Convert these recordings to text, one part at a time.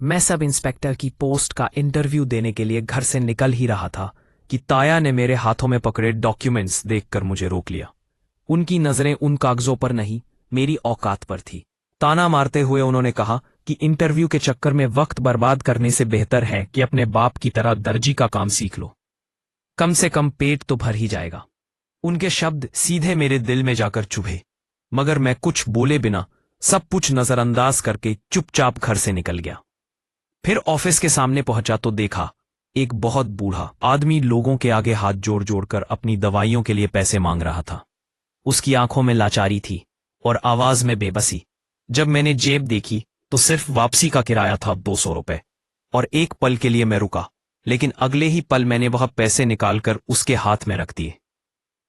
मैं sub inspector की post का इंटरव्यू देने के लिए घर से निकल ही रहा था कि ताया ने मेरे हाथों में पकड़े डॉक्यूमेंट्स देखकर मुझे रोक लिया। उनकी नजरें उन कागजों पर नहीं, मेरी औकात पर थी। ताना मारते हुए उन्होंने कहा कि इंटरव्यू के चक्कर में वक्त बर्बाद करने से बेहतर है कि अपने बाप की तरह दर्जी का काम सीख लो, कम से कम पेट तो भर ही जाएगा। उनके शब्द सीधे मेरे दिल में जाकर चुभे, मगर मैं कुछ बोले बिना सब कुछ नजरअंदाज करके चुपचाप घर से निकल गया। फिर ऑफिस के सामने पहुंचा तो देखा एक बहुत बूढ़ा आदमी लोगों के आगे हाथ जोड़ जोड़कर अपनी दवाइयों के लिए पैसे मांग रहा था। उसकी आंखों में लाचारी थी और आवाज में बेबसी। जब मैंने जेब देखी तो सिर्फ वापसी का किराया था 200 रुपए, और एक पल के लिए मैं रुका, लेकिन अगले ही पल मैंने वह पैसे निकालकर उसके हाथ में रख दिए।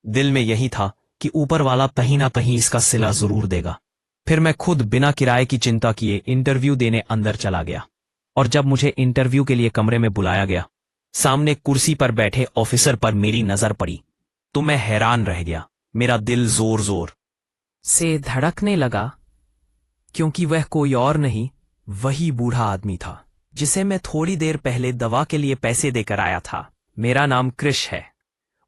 दिल में यही था कि ऊपर वाला कहीं ना कहीं इसका सिला जरूर देगा। फिर मैं खुद बिना किराए की चिंता किए इंटरव्यू देने अंदर चला गया, और जब मुझे इंटरव्यू के लिए कमरे में बुलाया गया, सामने कुर्सी पर बैठे ऑफिसर पर मेरी नजर पड़ी तो मैं हैरान रह गया। मेरा दिल जोर जोर से धड़कने लगा, क्योंकि वह कोई और नहीं, वही बूढ़ा आदमी था जिसे मैं थोड़ी देर पहले दवा के लिए पैसे देकर आया था। मेरा नाम कृष है।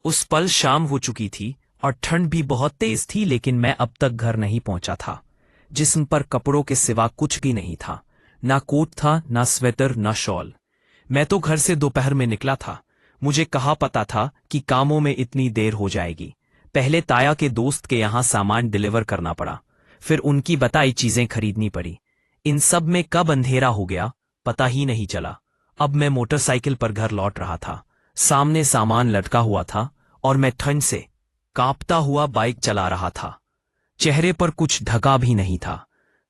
उस पल शाम हो चुकी थी और ठंड भी बहुत तेज थी, लेकिन मैं अब तक घर नहीं पहुंचा था। जिस्म पर कपड़ों के सिवा कुछ भी नहीं था, ना कोट था, ना स्वेटर, ना शॉल। मैं तो घर से दोपहर में निकला था। मुझे कहाँ पता था कि कामों में इतनी देर हो जाएगी। पहले ताया के दोस्त के यहाँ सामान डिलीवर करना पड़ा, फिर उनकी बताई चीजें खरीदनी पड़ी। इन सब में कब अंधेरा हो गया पता ही नहीं चला। अब मैं मोटरसाइकिल पर घर लौट रहा था। सामने सामान लटका हुआ था और मैं ठंड से कांपता हुआ बाइक चला रहा था। चेहरे पर कुछ ढका भी नहीं था।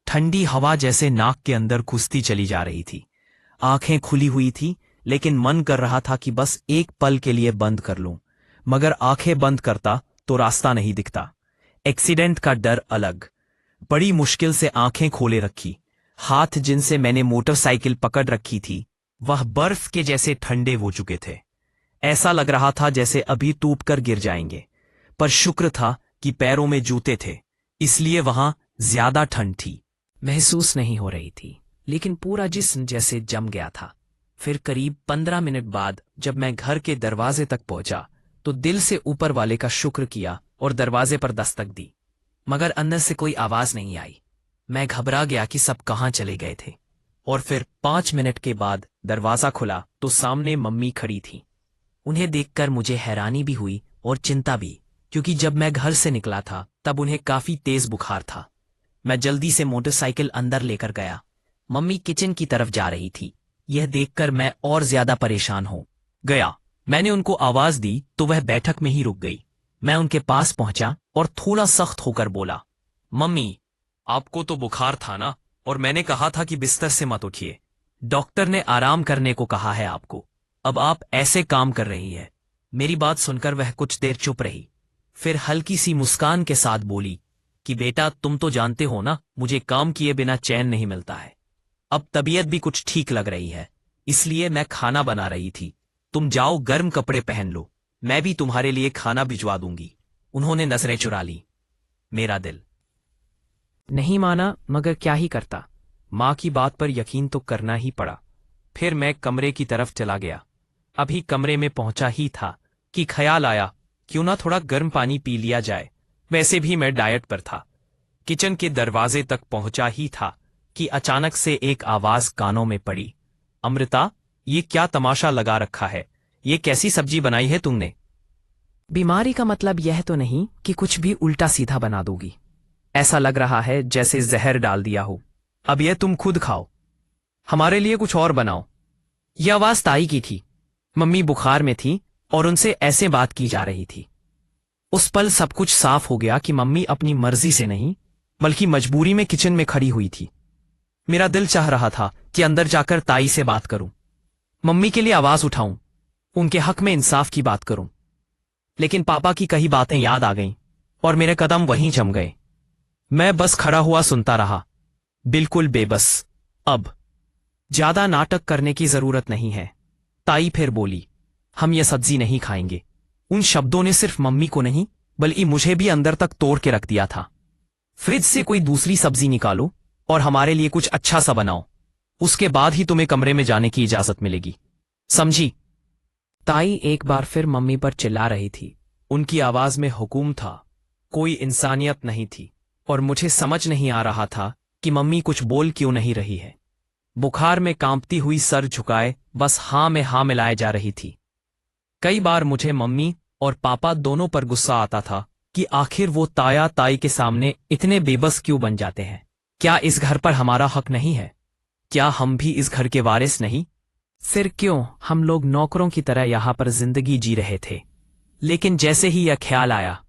ठंडी हवा जैसे नाक के अंदर घुसती चली जा रही थी। आंखें खुली हुई थी, लेकिन मन कर रहा था कि बस एक पल के लिए बंद कर लूं, मगर आंखें बंद करता तो रास्ता नहीं दिखता। एक्सीडेंट का डर अलग। बड़ी मुश्किल से आंखें खोले रखी। हाथ जिनसे मैंने मोटरसाइकिल पकड़ रखी थी वह बर्फ के जैसे ठंडे हो चुके थे। ऐसा लग रहा था जैसे अभी टूट कर गिर जाएंगे, पर शुक्र था कि पैरों में जूते थे, इसलिए वहां ज्यादा ठंड थी। महसूस नहीं हो रही थी, लेकिन पूरा जिस्म जैसे जम गया था। फिर करीब 15 मिनट बाद जब मैं घर के दरवाजे तक पहुंचा तो दिल से ऊपर वाले का शुक्र किया और दरवाजे पर दस्तक दी, मगर अंदर से कोई आवाज नहीं आई। मैं घबरा गया कि सब कहाँ चले गए थे। और फिर 5 मिनट के बाद दरवाजा खुला तो सामने मम्मी खड़ी थी। उन्हें देखकर मुझे हैरानी भी हुई और चिंता भी, क्योंकि जब मैं घर से निकला था तब उन्हें काफी तेज बुखार था। मैं जल्दी से मोटरसाइकिल अंदर लेकर गया। मम्मी किचन की तरफ जा रही थी। यह देखकर मैं और ज्यादा परेशान हो गया। मैंने उनको आवाज दी तो वह बैठक में ही रुक गई। मैं उनके पास पहुंचा और थोड़ा सख्त होकर बोला, मम्मी, आपको तो बुखार था ना, और मैंने कहा था कि बिस्तर से मत उठिए। डॉक्टर ने आराम करने को कहा है आपको, अब आप ऐसे काम कर रही है। मेरी बात सुनकर वह कुछ देर चुप रही, फिर हल्की सी मुस्कान के साथ बोली कि बेटा, तुम तो जानते हो ना, मुझे काम किए बिना चैन नहीं मिलता है। अब तबीयत भी कुछ ठीक लग रही है, इसलिए मैं खाना बना रही थी। तुम जाओ, गर्म कपड़े पहन लो, मैं भी तुम्हारे लिए खाना भिजवा दूंगी। उन्होंने नजरें चुरा ली। मेरा दिल नहीं माना, मगर क्या ही करता। माँ की बात पर यकीन तो करना ही पड़ा। फिर मैं कमरे की तरफ चला गया। अभी कमरे में पहुंचा ही था कि ख्याल आया, क्यों ना थोड़ा गर्म पानी पी लिया जाए। वैसे भी मैं डाइट पर था। किचन के दरवाजे तक पहुंचा ही था कि अचानक से एक आवाज कानों में पड़ी, अमृता, ये क्या तमाशा लगा रखा है? ये कैसी सब्जी बनाई है तुमने? बीमारी का मतलब यह तो नहीं कि कुछ भी उल्टा सीधा बना दोगी। ऐसा लग रहा है जैसे जहर डाल दिया हो। अब यह तुम खुद खाओ, हमारे लिए कुछ और बनाओ। यह आवाज ताई की थी। मम्मी बुखार में थी और उनसे ऐसे बात की जा रही थी। उस पल सब कुछ साफ हो गया कि मम्मी अपनी मर्जी से नहीं, बल्कि मजबूरी में किचन में खड़ी हुई थी। मेरा दिल चाह रहा था कि अंदर जाकर ताई से बात करूं, मम्मी के लिए आवाज उठाऊं, उनके हक में इंसाफ की बात करूं। लेकिन पापा की कही बातें याद आ गईं और मेरे कदम वहीं जम गए। मैं बस खड़ा हुआ सुनता रहा, बिल्कुल बेबस। अब ज्यादा नाटक करने की जरूरत नहीं है। ताई फिर बोली, हम ये सब्जी नहीं खाएंगे। उन शब्दों ने सिर्फ मम्मी को नहीं, बल्कि मुझे भी अंदर तक तोड़ के रख दिया था। फ्रिज से कोई दूसरी सब्जी निकालो और हमारे लिए कुछ अच्छा सा बनाओ। उसके बाद ही तुम्हें कमरे में जाने की इजाजत मिलेगी, समझी? ताई एक बार फिर मम्मी पर चिल्ला रही थी। उनकी आवाज में हुकूम था, कोई इंसानियत नहीं थी। और मुझे समझ नहीं आ रहा था कि मम्मी कुछ बोल क्यों नहीं रही है। बुखार में कांपती हुई सर झुकाए बस हाँ में हाँ मिलाए जा रही थी। कई बार मुझे मम्मी और पापा दोनों पर गुस्सा आता था कि आखिर वो ताया ताई के सामने इतने बेबस क्यों बन जाते हैं। क्या इस घर पर हमारा हक नहीं है? क्या हम भी इस घर के वारिस नहीं? फिर क्यों हम लोग नौकरों की तरह यहां पर जिंदगी जी रहे थे? लेकिन जैसे ही यह ख्याल आया,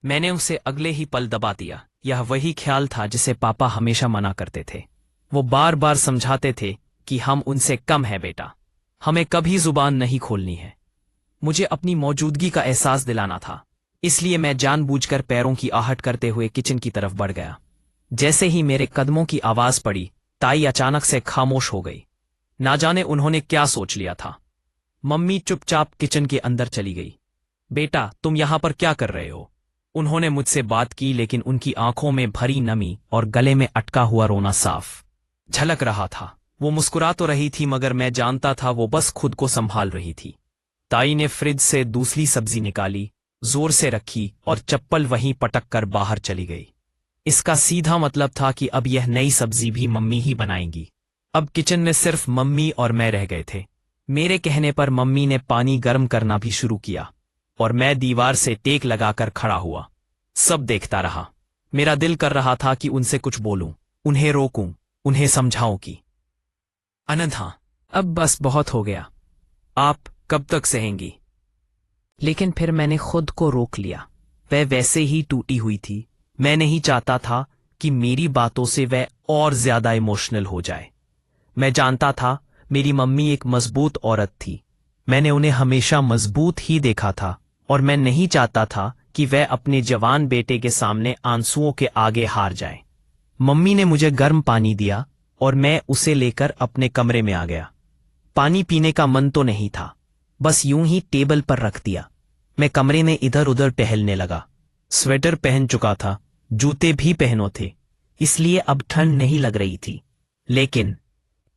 मैंने उसे अगले ही पल दबा दिया। यह वही ख्याल था जिसे पापा हमेशा मना करते थे। वो बार बार समझाते थे कि हम उनसे कम है बेटा, हमें कभी जुबान नहीं खोलनी है। मुझे अपनी मौजूदगी का एहसास दिलाना था, इसलिए मैं जानबूझकर पैरों की आहट करते हुए किचन की तरफ बढ़ गया। जैसे ही मेरे कदमों की आवाज पड़ी, ताई अचानक से खामोश हो गई। ना जाने उन्होंने क्या सोच लिया था। मम्मी चुपचाप किचन के अंदर चली गई। बेटा, तुम यहां पर क्या कर रहे हो? उन्होंने मुझसे बात की, लेकिन उनकी आंखों में भरी नमी और गले में अटका हुआ रोना साफ झलक रहा था। वो मुस्कुरा तो रही थी, मगर मैं जानता था वो बस खुद को संभाल रही थी। ताई ने फ्रिज से दूसरी सब्जी निकाली, जोर से रखी और चप्पल वहीं पटक कर बाहर चली गई। इसका सीधा मतलब था कि अब यह नई सब्जी भी मम्मी ही बनाएंगी। अब किचन में सिर्फ मम्मी और मैं रह गए थे। मेरे कहने पर मम्मी ने पानी गर्म करना भी शुरू किया और मैं दीवार से टेक लगाकर खड़ा हुआ। सब देखता रहा। मेरा दिल कर रहा था कि उनसे कुछ बोलूं, उन्हें रोकूं, उन्हें समझाऊं कि अनन्हा, अब बस बहुत हो गया, आप कब तक सहेंगी? लेकिन फिर मैंने खुद को रोक लिया। वह वैसे ही टूटी हुई थी। मैं नहीं चाहता था कि मेरी बातों से वह और ज्यादा इमोशनल हो जाए। मैं जानता था मेरी मम्मी एक मजबूत औरत थी। मैंने उन्हें हमेशा मजबूत ही देखा था और मैं नहीं चाहता था कि वह अपने जवान बेटे के सामने आंसुओं के आगे हार जाए। मम्मी ने मुझे गर्म पानी दिया और मैं उसे लेकर अपने कमरे में आ गया। पानी पीने का मन तो नहीं था, बस यूं ही टेबल पर रख दिया। मैं कमरे में इधर उधर टहलने लगा। स्वेटर पहन चुका था, जूते भी पहनो थे, इसलिए अब ठंड नहीं लग रही थी। लेकिन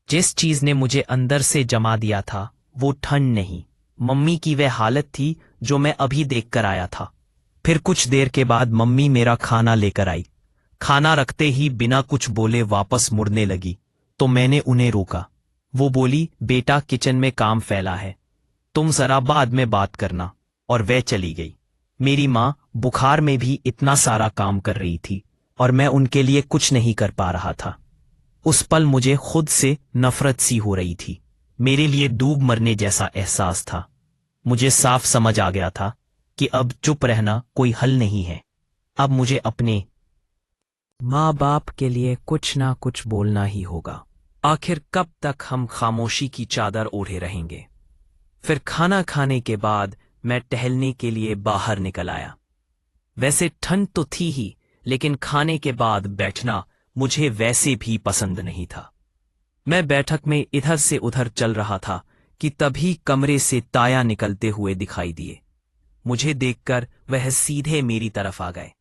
जिस चीज ने मुझे अंदर से जमा दिया था वो ठंड नहीं, मम्मी की वह हालत थी जो मैं अभी देख कर आया था। फिर कुछ देर के बाद मम्मी मेरा खाना लेकर आई। खाना रखते ही बिना कुछ बोले वापस मुड़ने लगी, तो मैंने उन्हें रोका। वो बोली, बेटा किचन में काम फैला है, तुम जरा बाद में बात करना, और वह चली गई। मेरी माँ बुखार में भी इतना सारा काम कर रही थी और मैं उनके लिए कुछ नहीं कर पा रहा था। उस पल मुझे खुद से नफरत सी हो रही थी। मेरे लिए डूब मरने जैसा एहसास था। मुझे साफ समझ आ गया था कि अब चुप रहना कोई हल नहीं है। अब मुझे अपने माँ बाप के लिए कुछ ना कुछ बोलना ही होगा। आखिर कब तक हम खामोशी की चादर ओढ़े रहेंगे? फिर खाना खाने के बाद मैं टहलने के लिए बाहर निकल आया। वैसे ठंड तो थी ही, लेकिन खाने के बाद बैठना मुझे वैसे भी पसंद नहीं था। मैं बैठक में इधर से उधर चल रहा था कि तभी कमरे से ताया निकलते हुए दिखाई दिए। मुझे देखकर वह सीधे मेरी तरफ आ गए।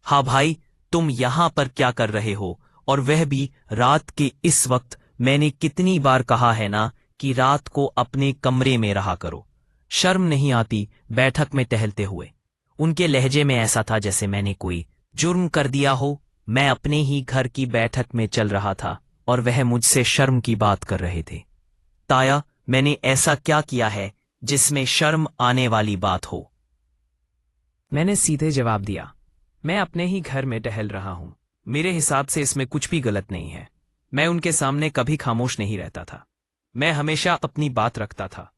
हाँ भाई, तुम यहां पर क्या कर रहे हो, और वह भी रात के इस वक्त? मैंने कितनी बार कहा है ना कि रात को अपने कमरे में रहा करो। शर्म नहीं आती बैठक में टहलते हुए? उनके लहजे में ऐसा था जैसे मैंने कोई जुर्म कर दिया हो। मैं अपने ही घर की बैठक में चल रहा था और वह मुझसे शर्म की बात कर रहे थे। ताया, मैंने ऐसा क्या किया है जिसमें शर्म आने वाली बात हो? मैंने सीधे जवाब दिया, मैं अपने ही घर में टहल रहा हूं। मेरे हिसाब से इसमें कुछ भी गलत नहीं है। मैं उनके सामने कभी खामोश नहीं रहता था। मैं हमेशा अपनी बात रखता था।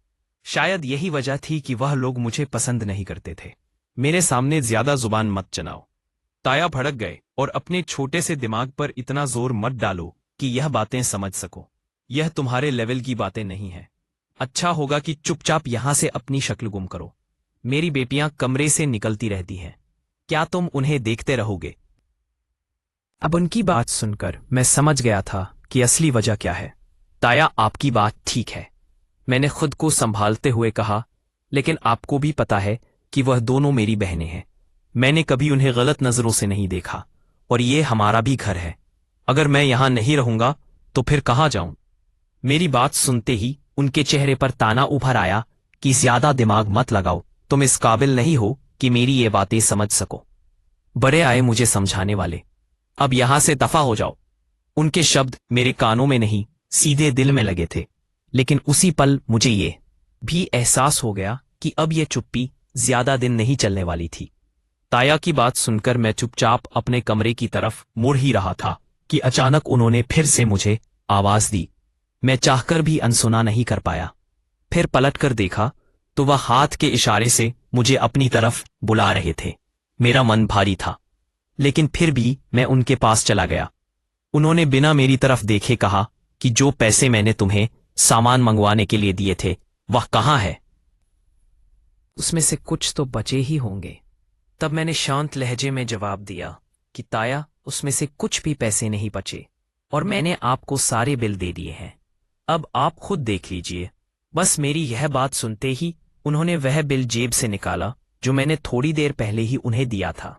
शायद यही वजह थी कि वह लोग मुझे पसंद नहीं करते थे। मेरे सामने ज्यादा जुबान मत चलाओ। ताया भड़क गए, और अपने छोटे से दिमाग पर इतना जोर मत डालो कि यह बातें समझ सको। यह तुम्हारे लेवल की बातें नहीं है। अच्छा होगा कि चुपचाप यहां से अपनी शक्ल गुम करो। मेरी बेटियां कमरे से निकलती रहती हैं, क्या तुम उन्हें देखते रहोगे? अब उनकी बात सुनकर मैं समझ गया था कि असली वजह क्या है। ताया, आपकी बात ठीक है, मैंने खुद को संभालते हुए कहा, लेकिन आपको भी पता है कि वह दोनों मेरी बहनें हैं। मैंने कभी उन्हें गलत नजरों से नहीं देखा, और ये हमारा भी घर है। अगर मैं यहां नहीं रहूंगा तो फिर कहां जाऊं? मेरी बात सुनते ही उनके चेहरे पर ताना उभर आया कि ज्यादा दिमाग मत लगाओ, तुम इस काबिल नहीं हो कि मेरी ये बातें समझ सको। बड़े आए मुझे समझाने वाले, अब यहां से दफा हो जाओ। उनके शब्द मेरे कानों में नहीं सीधे दिल में लगे थे। लेकिन उसी पल मुझे ये भी एहसास हो गया कि अब ये चुप्पी ज्यादा दिन नहीं चलने वाली थी। ताया की बात सुनकर मैं चुपचाप अपने कमरे की तरफ मुड़ ही रहा था कि अचानक उन्होंने फिर से मुझे आवाज दी। मैं चाहकर भी अनसुना नहीं कर पाया। फिर पलटकर देखा तो वह हाथ के इशारे से मुझे अपनी तरफ बुला रहे थे। मेरा मन भारी था, लेकिन फिर भी मैं उनके पास चला गया। उन्होंने बिना मेरी तरफ देखे कहा कि जो पैसे मैंने तुम्हें सामान मंगवाने के लिए दिए थे वह कहाँ है? उसमें से कुछ तो बचे ही होंगे। तब मैंने शांत लहजे में जवाब दिया कि ताया, उसमें से कुछ भी पैसे नहीं बचे और मैंने आपको सारे बिल दे दिए हैं। अब आप खुद देख लीजिए। बस मेरी यह बात सुनते ही उन्होंने वह बिल जेब से निकाला जो मैंने थोड़ी देर पहले ही उन्हें दिया था।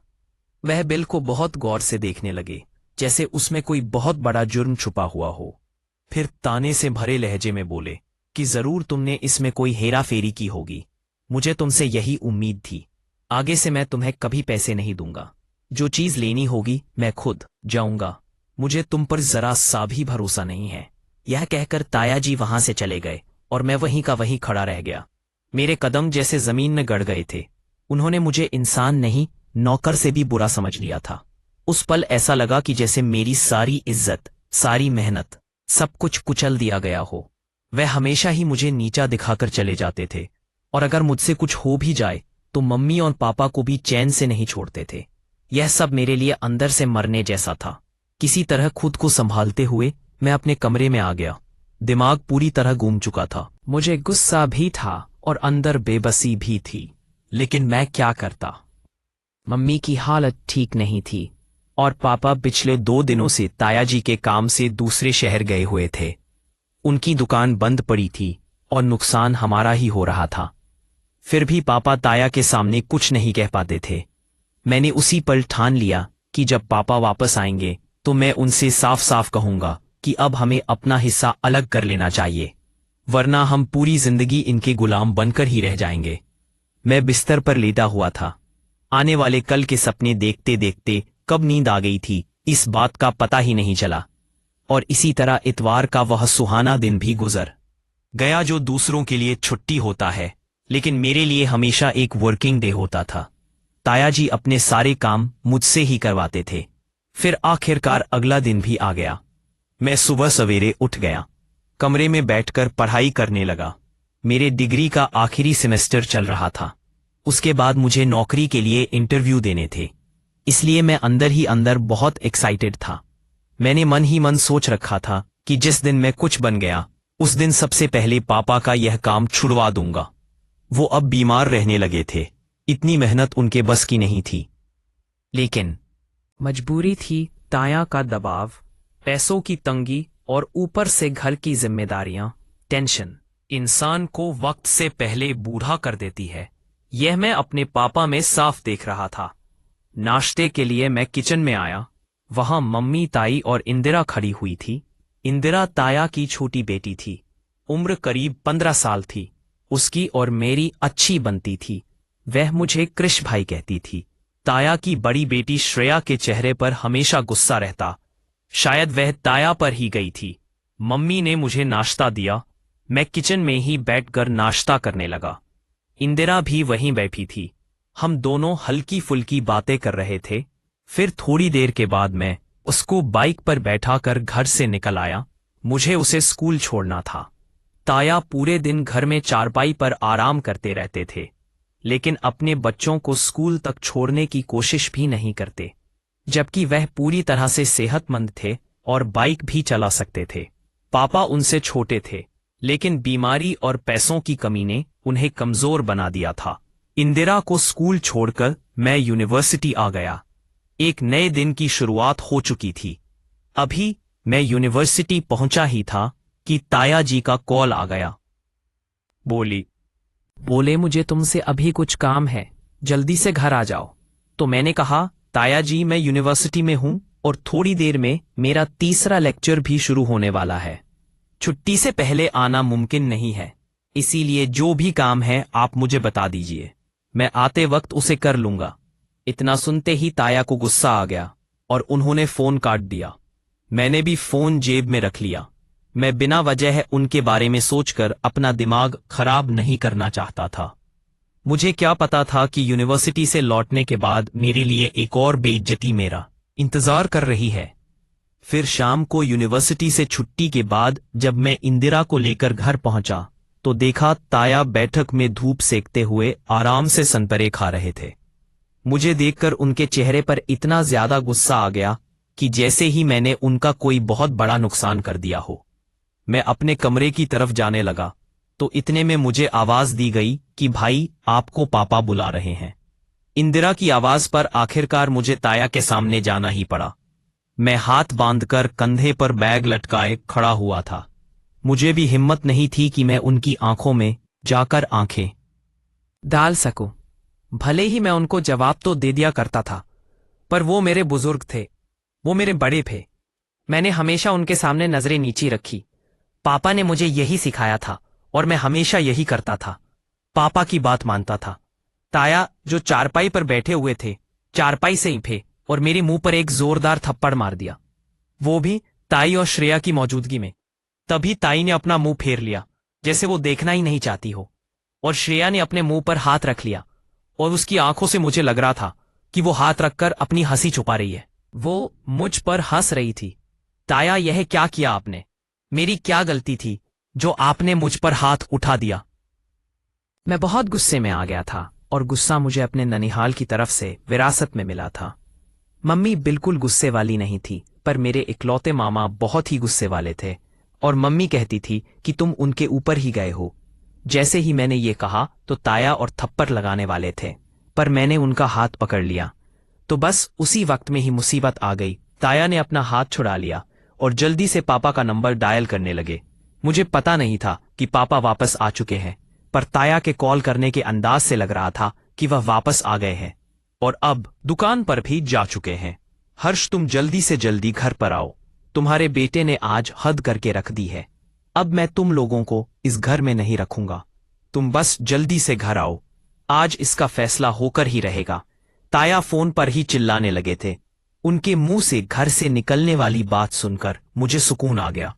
वह बिल को बहुत गौर से देखने लगे, जैसे उसमें कोई बहुत बड़ा जुर्म छुपा हुआ हो। फिर ताने से भरे लहजे में बोले कि जरूर तुमने इसमें कोई हेरा फेरी की होगी। मुझे तुमसे यही उम्मीद थी। आगे से मैं तुम्हें कभी पैसे नहीं दूंगा। जो चीज लेनी होगी मैं खुद जाऊंगा। मुझे तुम पर जरा सा भी भरोसा नहीं है। यह कहकर ताया जी वहां से चले गए और मैं वहीं का वहीं खड़ा रह गया। मेरे कदम जैसे जमीन में गड़ गए थे। उन्होंने मुझे इंसान नहीं, नौकर से भी बुरा समझ लिया था। उस पल ऐसा लगा कि जैसे मेरी सारी इज्जत, सारी मेहनत, सब कुछ कुचल दिया गया हो। वह हमेशा ही मुझे नीचा दिखाकर चले जाते थे और अगर मुझसे कुछ हो भी जाए तो मम्मी और पापा को भी चैन से नहीं छोड़ते थे। यह सब मेरे लिए अंदर से मरने जैसा था। किसी तरह खुद को संभालते हुए मैं अपने कमरे में आ गया। दिमाग पूरी तरह गूम चुका था। मुझे गुस्सा भी था और अंदर बेबसी भी थी, लेकिन मैं क्या करता? मम्मी की हालत ठीक नहीं थी और पापा पिछले 2 दिनों से ताया जी के काम से दूसरे शहर गए हुए थे। उनकी दुकान बंद पड़ी थी और नुकसान हमारा ही हो रहा था। फिर भी पापा ताया के सामने कुछ नहीं कह पाते थे। मैंने उसी पल ठान लिया कि जब पापा वापस आएंगे तो मैं उनसे साफ साफ कहूंगा कि अब हमें अपना हिस्सा अलग कर लेना चाहिए, वरना हम पूरी जिंदगी इनके गुलाम बनकर ही रह जाएंगे। मैं बिस्तर पर लेटा हुआ था। आने वाले कल के सपने देखते देखते कब नींद आ गई थी इस बात का पता ही नहीं चला। और इसी तरह इतवार का वह सुहाना दिन भी गुजर गया जो दूसरों के लिए छुट्टी होता है, लेकिन मेरे लिए हमेशा एक वर्किंग डे होता था। ताया जी अपने सारे काम मुझसे ही करवाते थे। फिर आखिरकार अगला दिन भी आ गया। मैं सुबह सवेरे उठ गया, कमरे में बैठकर पढ़ाई करने लगा। मेरे डिग्री का आखिरी सेमेस्टर चल रहा था। उसके बाद मुझे नौकरी के लिए इंटरव्यू देने थे, इसलिए मैं अंदर ही अंदर बहुत एक्साइटेड था। मैंने मन ही मन सोच रखा था कि जिस दिन मैं कुछ बन गया उस दिन सबसे पहले पापा का यह काम छुड़वा दूंगा। वो अब बीमार रहने लगे थे, इतनी मेहनत उनके बस की नहीं थी। लेकिन मजबूरी थी, ताया का दबाव, पैसों की तंगी और ऊपर से घर की जिम्मेदारियां, टेंशन इंसान को वक्त से पहले बूढ़ा कर देती है। यह मैं अपने पापा में साफ देख रहा था। नाश्ते के लिए मैं किचन में आया। वहां मम्मी, ताई और इंदिरा खड़ी हुई थी। इंदिरा ताया की छोटी बेटी थी। उम्र करीब 15 साल थी। उसकी और मेरी अच्छी बनती थी। वह मुझे कृष भाई कहती थी। ताया की बड़ी बेटी श्रेया के चेहरे पर हमेशा गुस्सा रहता। शायद वह ताया पर ही गई थी। मम्मी ने मुझे नाश्ता दिया। मैं किचन में ही बैठकर नाश्ता करने लगा। इंदिरा भी वहीं बैठी थी। हम दोनों हल्की फुल्की बातें कर रहे थे। फिर थोड़ी देर के बाद मैं उसको बाइक पर बैठाकर घर से निकल आया। मुझे उसे स्कूल छोड़ना था। ताया पूरे दिन घर में चारपाई पर आराम करते रहते थे, लेकिन अपने बच्चों को स्कूल तक छोड़ने की कोशिश भी नहीं करते, जबकि वह पूरी तरह से सेहतमंद थे और बाइक भी चला सकते थे। पापा उनसे छोटे थे, लेकिन बीमारी और पैसों की कमी ने उन्हें कमजोर बना दिया था। इंदिरा को स्कूल छोड़कर मैं यूनिवर्सिटी आ गया। एक नए दिन की शुरुआत हो चुकी थी। अभी मैं यूनिवर्सिटी पहुंचा ही था कि ताया जी का कॉल आ गया। बोले मुझे तुमसे अभी कुछ काम है, जल्दी से घर आ जाओ। तो मैंने कहा, ताया जी मैं यूनिवर्सिटी में हूं और थोड़ी देर में मेरा तीसरा लेक्चर भी शुरू होने वाला है। छुट्टी से पहले आना मुमकिन नहीं है, इसीलिए जो भी काम है आप मुझे बता दीजिए, मैं आते वक्त उसे कर लूंगा। इतना सुनते ही ताया को गुस्सा आ गया और उन्होंने फोन काट दिया। मैंने भी फोन जेब में रख लिया। मैं बिना वजह उनके बारे में सोचकर अपना दिमाग खराब नहीं करना चाहता था। मुझे क्या पता था कि यूनिवर्सिटी से लौटने के बाद मेरे लिए एक और बेइज्जती मेरा इंतजार कर रही है। फिर शाम को यूनिवर्सिटी से छुट्टी के बाद जब मैं इंदिरा को लेकर घर पहुंचा तो देखा ताया बैठक में धूप सेकते हुए आराम से संतरे खा रहे थे। मुझे देखकर उनके चेहरे पर इतना ज्यादा गुस्सा आ गया कि जैसे ही मैंने उनका कोई बहुत बड़ा नुकसान कर दिया हो। मैं अपने कमरे की तरफ जाने लगा तो इतने में मुझे आवाज दी गई कि भाई आपको पापा बुला रहे हैं। इंदिरा की आवाज पर आखिरकार मुझे ताया के सामने जाना ही पड़ा। मैं हाथ बांधकर कंधे पर बैग लटकाए खड़ा हुआ था। मुझे भी हिम्मत नहीं थी कि मैं उनकी आंखों में जाकर आंखें डाल सकूं। भले ही मैं उनको जवाब तो दे दिया करता था, पर वो मेरे बुजुर्ग थे, वो मेरे बड़े थे। मैंने हमेशा उनके सामने नजरें नीची रखी। पापा ने मुझे यही सिखाया था और मैं हमेशा यही करता था, पापा की बात मानता था। ताया जो चारपाई पर बैठे हुए थे, चारपाई से उठे और मेरे मुंह पर एक जोरदार थप्पड़ मार दिया, वो भी ताई और श्रेया की मौजूदगी में। तभी ताई ने अपना मुंह फेर लिया जैसे वो देखना ही नहीं चाहती हो, और श्रेया ने अपने मुंह पर हाथ रख लिया और उसकी आंखों से मुझे लग रहा था कि वो हाथ रखकर अपनी हंसी छुपा रही है। वो मुझ पर हंस रही थी। ताया, यह क्या किया आपने? मेरी क्या गलती थी जो आपने मुझ पर हाथ उठा दिया? मैं बहुत गुस्से में आ गया था और गुस्सा मुझे अपने ननिहाल की तरफ से विरासत में मिला था। मम्मी बिल्कुल गुस्से वाली नहीं थी, पर मेरे इकलौते मामा बहुत ही गुस्से वाले थे और मम्मी कहती थी कि तुम उनके ऊपर ही गए हो। जैसे ही मैंने ये कहा तो ताया और थप्पड़ लगाने वाले थे, पर मैंने उनका हाथ पकड़ लिया तो बस उसी वक्त में ही मुसीबत आ गई। ताया ने अपना हाथ छुड़ा लिया और जल्दी से पापा का नंबर डायल करने लगे। मुझे पता नहीं था कि पापा वापस आ चुके हैं, पर ताया के कॉल करने के अंदाज से लग रहा था कि वह वापस आ गए हैं और अब दुकान पर भी जा चुके हैं। हर्ष, तुम जल्दी से जल्दी घर पर आओ, तुम्हारे बेटे ने आज हद करके रख दी है। अब मैं तुम लोगों को इस घर में नहीं रखूंगा, तुम बस जल्दी से घर आओ, आज इसका फैसला होकर ही रहेगा। ताया फोन पर ही चिल्लाने लगे थे। उनके मुंह से घर से निकलने वाली बात सुनकर मुझे सुकून आ गया।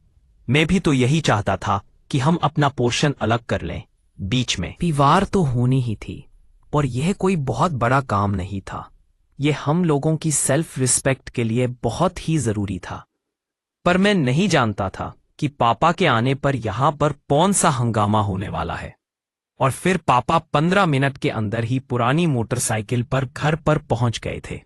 मैं भी तो यही चाहता था कि हम अपना पोर्शन अलग कर लें। बीच में दीवार तो होनी ही थी और यह कोई बहुत बड़ा काम नहीं था। यह हम लोगों की सेल्फ रिस्पेक्ट के लिए बहुत ही जरूरी था। पर मैं नहीं जानता था कि पापा के आने पर यहां पर कौन सा हंगामा होने वाला है। और फिर पापा 15 मिनट के अंदर ही पुरानी मोटरसाइकिल पर घर पर पहुंच गए थे।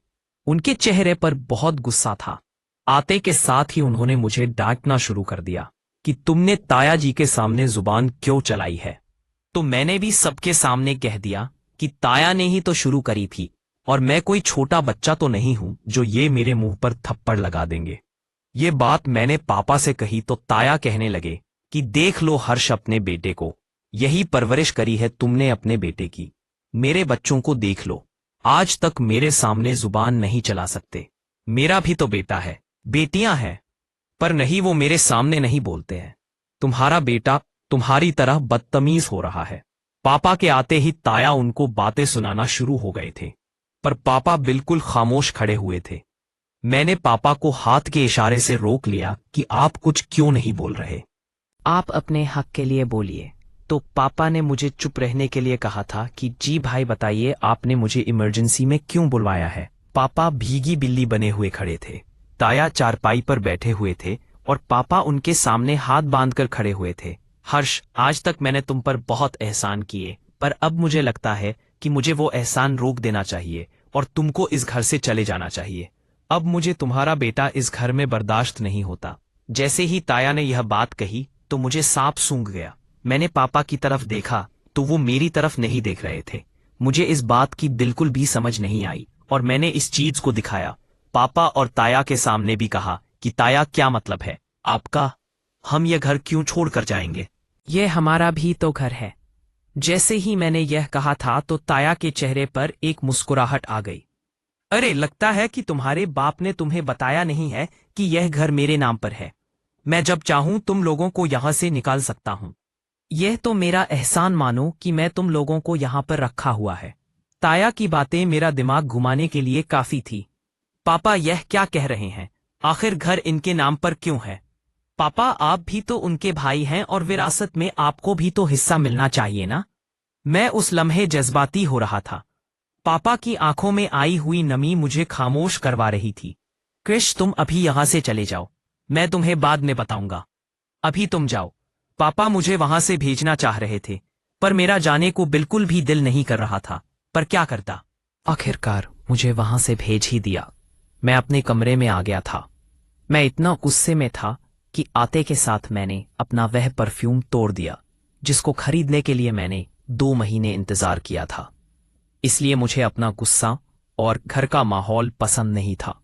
उनके चेहरे पर बहुत गुस्सा था। आते के साथ ही उन्होंने मुझे डांटना शुरू कर दिया कि तुमने ताया जी के सामने जुबान क्यों चलाई है। तो मैंने भी सबके सामने कह दिया कि ताया ने ही तो शुरू करी थी और मैं कोई छोटा बच्चा तो नहीं हूं जो ये मेरे मुंह पर थप्पड़ लगा देंगे। ये बात मैंने पापा से कही तो ताया कहने लगे कि देख लो हर्ष, अपने बेटे को यही परवरिश करी है तुमने अपने बेटे की। मेरे बच्चों को देख लो, आज तक मेरे सामने जुबान नहीं चला सकते। मेरा भी तो बेटा है, बेटियां हैं, पर नहीं, वो मेरे सामने नहीं बोलते हैं। तुम्हारा बेटा तुम्हारी तरह बदतमीज हो रहा है। पापा के आते ही ताया उनको बातें सुनाना शुरू हो गए थे, पर पापा बिल्कुल खामोश खड़े हुए थे। मैंने पापा को हाथ के इशारे से रोक लिया कि आप कुछ क्यों नहीं बोल रहे, आप अपने हक के लिए बोलिए। तो पापा ने मुझे चुप रहने के लिए कहा था कि जी भाई बताइए, आपने मुझे इमरजेंसी में क्यों बुलवाया है। पापा भीगी बिल्ली बने हुए खड़े थे। ताया चारपाई पर बैठे हुए थे और पापा उनके सामने हाथ बांधकर खड़े हुए थे। हर्ष, आज तक मैंने तुम पर बहुत एहसान किए, पर अब मुझे लगता है कि मुझे वो एहसान रोक देना चाहिए और तुमको इस घर से चले जाना चाहिए। अब मुझे तुम्हारा बेटा इस घर में बर्दाश्त नहीं होता। जैसे ही ताया ने यह बात कही तो मुझे सांप सूंघ गया। मैंने पापा की तरफ देखा तो वो मेरी तरफ नहीं देख रहे थे। मुझे इस बात की बिल्कुल भी समझ नहीं आई और मैंने इस चीज को दिखाया। पापा और ताया के सामने भी कहा कि ताया, क्या मतलब है आपका, हम यह घर क्यों छोड़ कर जाएंगे? यह हमारा भी तो घर है। जैसे ही मैंने यह कहा था तो ताया के चेहरे पर एक मुस्कुराहट आ गई। अरे, लगता है कि तुम्हारे बाप ने तुम्हें बताया नहीं है कि यह घर मेरे नाम पर है। मैं जब चाहूं तुम लोगों को यहां से निकाल सकता हूं। यह तो मेरा एहसान मानो कि मैं तुम लोगों को यहां पर रखा हुआ है। ताया की बातें मेरा दिमाग घुमाने के लिए काफी थी। पापा यह क्या कह रहे हैं? आखिर घर इनके नाम पर क्यों है? पापा आप भी तो उनके भाई हैं और विरासत में आपको भी तो हिस्सा मिलना चाहिए ना। मैं उस लम्हे जज्बाती हो रहा था। पापा की आंखों में आई हुई नमी मुझे खामोश करवा रही थी। क्रिश तुम अभी यहां से चले जाओ, मैं तुम्हें बाद में बताऊंगा। अभी तुम जाओ। पापा मुझे वहां से भेजना चाह रहे थे, पर मेरा जाने को बिल्कुल भी दिल नहीं कर रहा था। पर क्या करता, आखिरकार मुझे वहां से भेज ही दिया। मैं अपने कमरे में आ गया था। मैं इतना गुस्से में था कि आते के साथ मैंने अपना वह परफ्यूम तोड़ दिया जिसको खरीदने के लिए मैंने 2 महीने इंतजार किया था। इसलिए मुझे अपना गुस्सा और घर का माहौल पसंद नहीं था।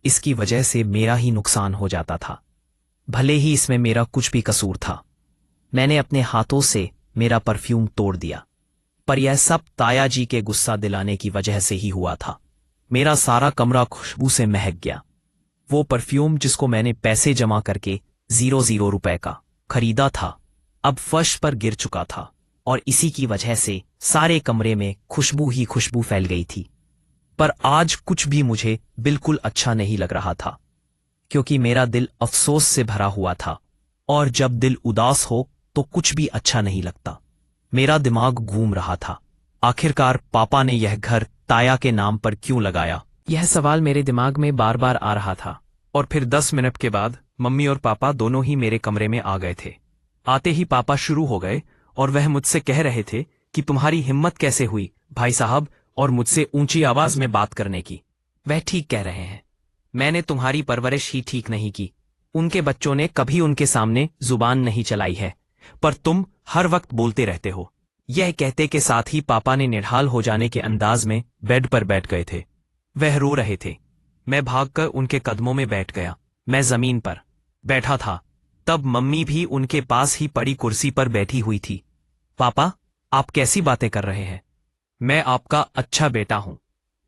इसकी वजह से मेरा ही नुकसान हो जाता था, भले ही इसमें मेरा कुछ भी कसूर था। मैंने अपने हाथों से मेरा परफ्यूम तोड़ दिया, पर यह सब ताया जी के गुस्सा दिलाने की वजह से ही हुआ था। मेरा सारा कमरा खुशबू से महक गया। वो परफ्यूम जिसको मैंने पैसे जमा करके 0 रुपए का खरीदा था, अब फर्श पर गिर चुका था और इसी की वजह से सारे कमरे में खुशबू ही खुशबू फैल गई थी। पर आज कुछ भी मुझे बिल्कुल अच्छा नहीं लग रहा था, क्योंकि मेरा दिल अफसोस से भरा हुआ था, और जब दिल उदास हो तो कुछ भी अच्छा नहीं लगता। मेरा दिमाग घूम रहा था, आखिरकार पापा ने यह घर ताया के नाम पर क्यों लगाया? यह सवाल मेरे दिमाग में बार बार आ रहा था। और फिर 10 मिनट के बाद मम्मी और पापा दोनों ही मेरे कमरे में आ गए थे। आते ही पापा शुरू हो गए और वह मुझसे कह रहे थे कि तुम्हारी हिम्मत कैसे हुई भाई साहब, और मुझसे ऊंची आवाज में बात करने की। वह ठीक कह रहे हैं, मैंने तुम्हारी परवरिश ही ठीक नहीं की। उनके बच्चों ने कभी उनके सामने जुबान नहीं चलाई है, पर तुम हर वक्त बोलते रहते हो। यह कहते के साथ ही पापा ने निढाल हो जाने के अंदाज में बेड पर बैठ गए थे। वह रो रहे थे। मैं भागकर उनके कदमों में बैठ गया। मैं जमीन पर बैठा था, तब मम्मी भी उनके पास ही पड़ी कुर्सी पर बैठी हुई थी। पापा आप कैसी बातें कर रहे हैं? मैं आपका अच्छा बेटा हूं,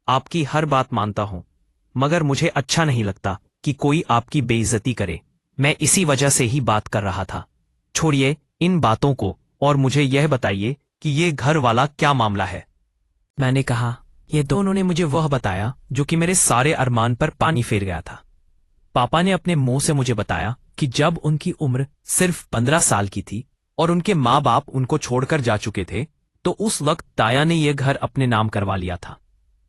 आपकी हर बात मानता हूं, मगर मुझे अच्छा नहीं लगता कि कोई आपकी बेइज्जती करे। मैं इसी वजह से ही बात कर रहा था। छोड़िए इन बातों को और मुझे यह बताइए कि ये घर वाला क्या मामला है? मैंने कहा, ये दोनों ने मुझे वह बताया जो कि मेरे सारे अरमान पर पानी फेर गया था। पापा ने अपने मुंह से मुझे बताया कि जब उनकी उम्र सिर्फ 15 साल की थी और उनके माँ बाप उनको छोड़कर जा चुके थे, तो उस वक्त ताया ने यह घर अपने नाम करवा लिया था।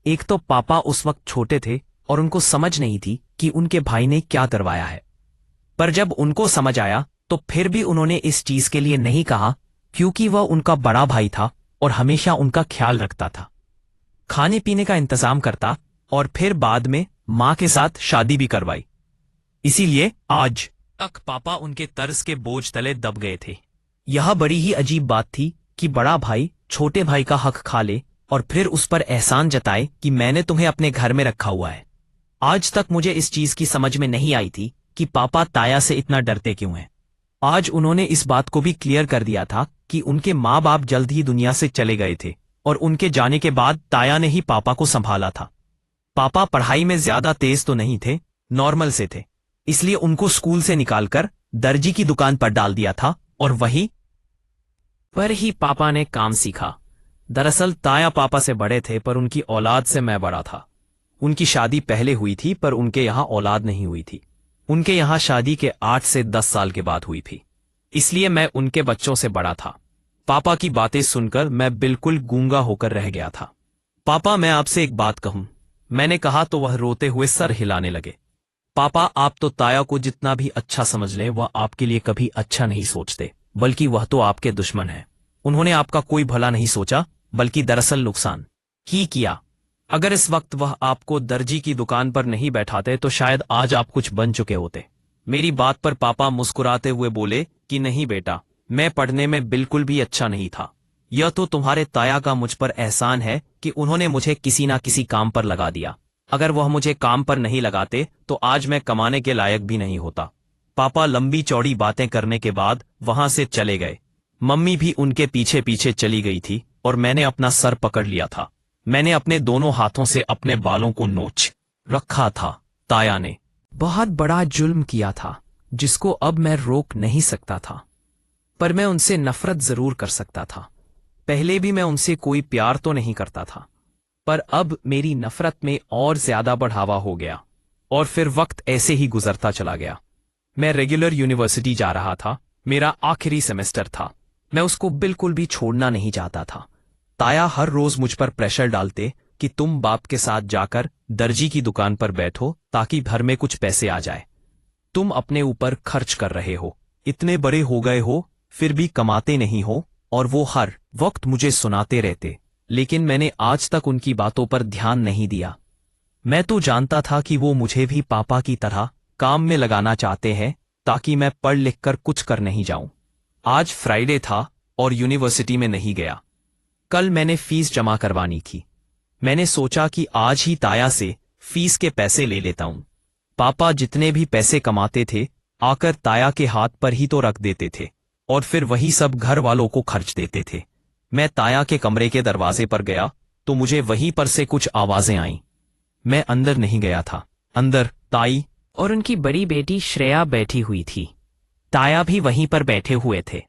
एक तो पापा उस वक्त छोटे थे और उनको समझ नहीं थी कि उनके भाई ने क्या करवाया है, पर जब उनको समझ आया तो फिर भी उन्होंने इस चीज के लिए नहीं कहा, क्योंकि वह उनका बड़ा भाई था और हमेशा उनका ख्याल रखता था, खाने पीने का इंतजाम करता और फिर बाद में मां के साथ शादी भी करवाई। इसीलिए आज तक पापा उनके तर्ज के बोझ तले दब गए थे। यह बड़ी ही अजीब बात थी कि बड़ा भाई छोटे भाई का हक खा ले और फिर उस पर एहसान जताए कि मैंने तुम्हें अपने घर में रखा हुआ है। आज तक मुझे इस चीज की समझ में नहीं आई थी कि पापा ताया से इतना डरते क्यों हैं। आज उन्होंने इस बात को भी क्लियर कर दिया था कि उनके माँ बाप जल्द ही दुनिया से चले गए थे और उनके जाने के बाद ताया ने ही पापा को संभाला था। पापा पढ़ाई में ज्यादा तेज तो नहीं थे, नॉर्मल से थे, इसलिए उनको स्कूल से निकालकर दर्जी की दुकान पर डाल दिया था और वहीं पर ही पापा ने काम सीखा। दरअसल ताया पापा से बड़े थे, पर उनकी औलाद से मैं बड़ा था। उनकी शादी पहले हुई थी, पर उनके यहाँ औलाद नहीं हुई थी। उनके यहाँ शादी के 8 से 10 साल के बाद हुई थी, इसलिए मैं उनके बच्चों से बड़ा था। पापा की बातें सुनकर मैं बिल्कुल गूंगा होकर रह गया था। पापा मैं आपसे एक बात कहूं, मैंने कहा तो वह रोते हुए सर हिलाने लगे। पापा आप तो ताया को जितना भी अच्छा समझ लें, वह आपके लिए कभी अच्छा नहीं सोचते, बल्कि वह तो आपके दुश्मन है। उन्होंने आपका कोई भला नहीं सोचा, बल्कि दरअसल नुकसान ही किया। अगर इस वक्त वह आपको दर्जी की दुकान पर नहीं बैठाते तो शायद आज आप कुछ बन चुके होते। मेरी बात पर पापा मुस्कुराते हुए बोले कि नहीं बेटा, मैं पढ़ने में बिल्कुल भी अच्छा नहीं था। यह तो तुम्हारे ताया का मुझ पर एहसान है कि उन्होंने मुझे किसी ना किसी काम पर लगा दिया। अगर वह मुझे काम पर नहीं लगाते तो आज मैं कमाने के लायक भी नहीं होता। पापा लंबी चौड़ी बातें करने के बाद वहां से चले गए। मम्मी भी उनके पीछे पीछे चली गई थी और मैंने अपना सर पकड़ लिया था। मैंने अपने दोनों हाथों से अपने बालों को नोच रखा था। ताया ने बहुत बड़ा जुल्म किया था। जिसको अब मैं रोक नहीं सकता था। पर मैं उनसे नफरत जरूर कर सकता था। पहले भी मैं उनसे कोई प्यार तो नहीं करता था, पर अब मेरी नफरत में और ज्यादा बढ़ावा हो गया। और फिर वक्त ऐसे ही गुजरता चला गया। मैं रेगुलर यूनिवर्सिटी जा रहा था, मेरा आखिरी सेमेस्टर था। मैं उसको बिल्कुल भी छोड़ना नहीं चाहता था। ताया हर रोज मुझ पर प्रेशर डालते कि तुम बाप के साथ जाकर दर्जी की दुकान पर बैठो ताकि घर में कुछ पैसे आ जाए। तुम अपने ऊपर खर्च कर रहे हो, इतने बड़े हो गए हो फिर भी कमाते नहीं हो। और वो हर वक्त मुझे सुनाते रहते, लेकिन मैंने आज तक उनकी बातों पर ध्यान नहीं दिया। मैं तो जानता था कि वो मुझे भी पापा की तरह काम में लगाना चाहते हैं ताकि मैं पढ़ लिख कर कुछ कर नहीं जाऊं। आज फ्राइडे था और यूनिवर्सिटी में नहीं गया। कल मैंने फीस जमा करवानी थी। मैंने सोचा कि आज ही ताया से फीस के पैसे ले लेता हूं। पापा जितने भी पैसे कमाते थे आकर ताया के हाथ पर ही तो रख देते थे और फिर वही सब घर वालों को खर्च देते थे। मैं ताया के कमरे के दरवाजे पर गया तो मुझे वहीं पर से कुछ आवाजें आईं। मैं अंदर नहीं गया था। अंदर ताई और उनकी बड़ी बेटी श्रेया बैठी हुई थी। ताया भी वहीं पर बैठे हुए थे।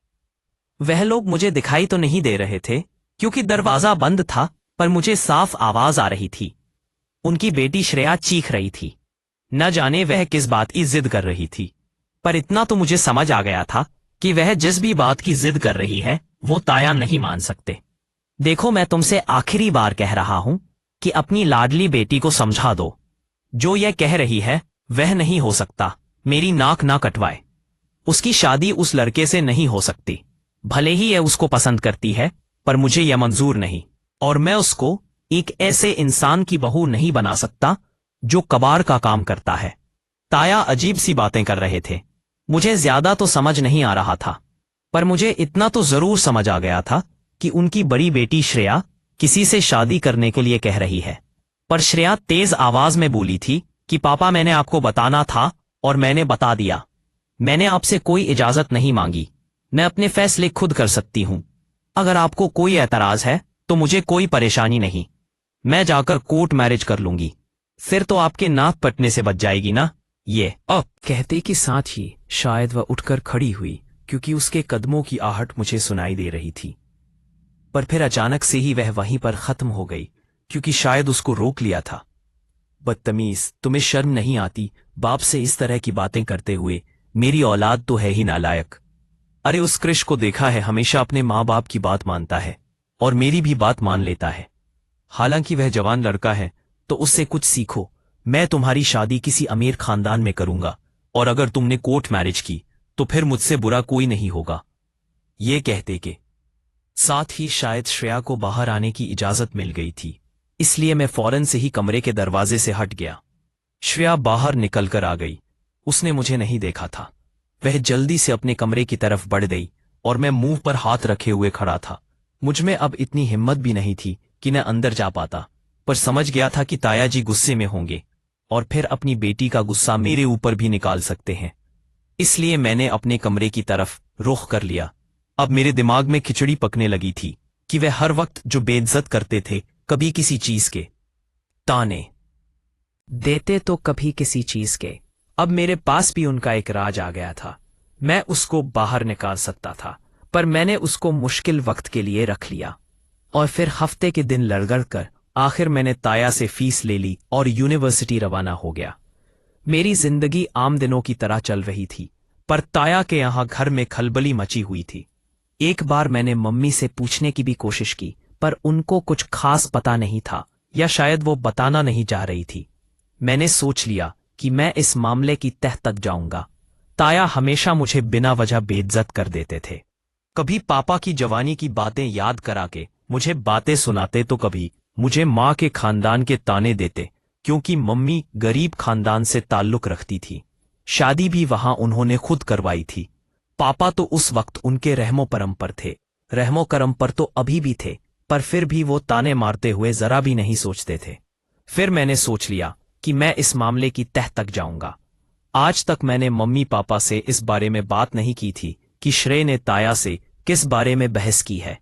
वह लोग मुझे दिखाई तो नहीं दे रहे थे क्योंकि दरवाजा बंद था, पर मुझे साफ आवाज आ रही थी। उनकी बेटी श्रेया चीख रही थी। न जाने वह किस बात की जिद कर रही थी, पर इतना तो मुझे समझ आ गया था कि वह जिस भी बात की जिद कर रही है वो ताया नहीं मान सकते। देखो, मैं तुमसे आखिरी बार कह रहा हूं कि अपनी लाडली बेटी को समझा दो। जो यह कह रही है वह नहीं हो सकता। मेरी नाक ना कटवाए। उसकी शादी उस लड़के से नहीं हो सकती। भले ही यह उसको पसंद करती है, पर मुझे यह मंजूर नहीं। और मैं उसको एक ऐसे इंसान की बहू नहीं बना सकता जो कबाड़ का काम करता है। ताया अजीब सी बातें कर रहे थे। मुझे ज्यादा तो समझ नहीं आ रहा था, पर मुझे इतना तो जरूर समझ आ गया था कि उनकी बड़ी बेटी श्रेया किसी से शादी करने के लिए कह रही है। पर श्रेया तेज आवाज में बोली थी कि पापा, मैंने आपको बताना था और मैंने बता दिया। मैंने आपसे कोई इजाजत नहीं मांगी। मैं अपने फैसले खुद कर सकती हूं। अगर आपको कोई एतराज है तो मुझे कोई परेशानी नहीं। मैं जाकर कोर्ट मैरिज कर लूंगी। फिर तो आपके नाक पटने से बच जाएगी ना ये। अब कहते के साथ ही शायद वह उठकर खड़ी हुई, क्योंकि उसके कदमों की आहट मुझे सुनाई दे रही थी। पर फिर अचानक से ही वह वहीं पर खत्म हो गई, क्योंकि शायद उसको रोक लिया था। बदतमीज, तुम्हें शर्म नहीं आती बाप से इस तरह की बातें करते हुए? मेरी औलाद तो है ही नालायक। अरे उस कृष को देखा है, हमेशा अपने माँ बाप की बात मानता है और मेरी भी बात मान लेता है। हालांकि वह जवान लड़का है, तो उससे कुछ सीखो। मैं तुम्हारी शादी किसी अमीर खानदान में करूंगा, और अगर तुमने कोर्ट मैरिज की तो फिर मुझसे बुरा कोई नहीं होगा। ये कहते के साथ ही शायद श्रेया को बाहर आने की इजाजत मिल गई थी, इसलिए मैं फौरन से ही कमरे के दरवाजे से हट गया। श्रेया बाहर निकलकर आ गई। उसने मुझे नहीं देखा था। वह जल्दी से अपने कमरे की तरफ बढ़ गई और मैं मुंह पर हाथ रखे हुए खड़ा था। मुझमें अब इतनी हिम्मत भी नहीं थी कि मैं अंदर जा पाता, पर समझ गया था कि ताया जी गुस्से में होंगे और फिर अपनी बेटी का गुस्सा मेरे ऊपर भी निकाल सकते हैं। इसलिए मैंने अपने कमरे की तरफ रुख कर लिया। अब मेरे दिमाग में खिचड़ी पकने लगी थी कि वे हर वक्त जो बेइज्जत करते थे, कभी किसी चीज के ताने देते तो कभी किसी चीज के। अब मेरे पास भी उनका एक राज आ गया था। मैं उसको बाहर निकाल सकता था, पर मैंने उसको मुश्किल वक्त के लिए रख लिया। और फिर हफ्ते के दिन लड़गड़ कर आखिर मैंने ताया से फीस ले ली और यूनिवर्सिटी रवाना हो गया। मेरी जिंदगी आम दिनों की तरह चल रही थी, पर ताया के यहां घर में खलबली मची हुई थी। एक बार मैंने मम्मी से पूछने की भी कोशिश की, पर उनको कुछ खास पता नहीं था, या शायद वो बताना नहीं चाह रही थी। मैंने सोच लिया कि मैं इस मामले की तह तक जाऊंगा। ताया हमेशा मुझे बिना वजह बेइज्जत कर देते थे। कभी पापा की जवानी की बातें याद करा के मुझे बातें सुनाते, तो कभी मुझे माँ के खानदान के ताने देते, क्योंकि मम्मी गरीब खानदान से ताल्लुक रखती थी। शादी भी वहां उन्होंने खुद करवाई थी। पापा तो उस वक्त उनके रहमो करम पर थे। रहमो करम पर तो अभी भी थे, पर फिर भी वो ताने मारते हुए जरा भी नहीं सोचते थे। फिर मैंने सोच लिया कि मैं इस मामले की तह तक जाऊंगा। आज तक मैंने मम्मी पापा से इस बारे में बात नहीं की थी कि श्रेय ने ताया से किस बारे में बहस की है,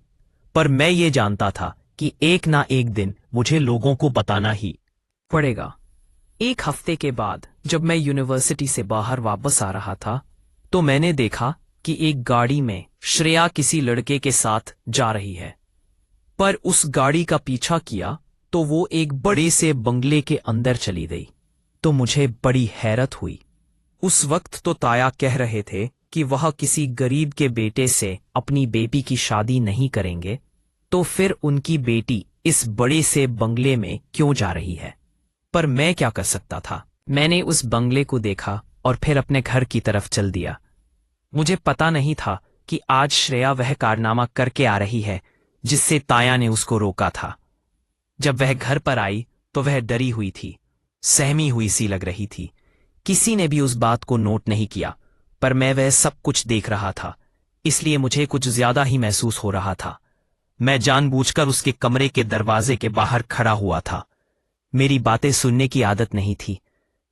पर मैं ये जानता था कि एक ना एक दिन मुझे लोगों को बताना ही पड़ेगा। एक हफ्ते के बाद जब मैं यूनिवर्सिटी से बाहर वापस आ रहा था, तो मैंने देखा कि एक गाड़ी में श्रेया किसी लड़के के साथ जा रही है, पर उस गाड़ी का पीछा किया तो वो एक बड़े से बंगले के अंदर चली गई। तो मुझे बड़ी हैरत हुई। उस वक्त तो ताया कह रहे थे कि वह किसी गरीब के बेटे से अपनी बेटी की शादी नहीं करेंगे, तो फिर उनकी बेटी इस बड़े से बंगले में क्यों जा रही है। पर मैं क्या कर सकता था। मैंने उस बंगले को देखा और फिर अपने घर की तरफ चल दिया। मुझे पता नहीं था कि आज श्रेया वह कारनामा करके आ रही है जिससे ताया ने उसको रोका था। जब वह घर पर आई तो वह डरी हुई थी, सहमी हुई सी लग रही थी। किसी ने भी उस बात को नोट नहीं किया, पर मैं वह सब कुछ देख रहा था, इसलिए मुझे कुछ ज्यादा ही महसूस हो रहा था। मैं जानबूझकर उसके कमरे के दरवाजे के बाहर खड़ा हुआ था। मेरी बातें सुनने की आदत नहीं थी,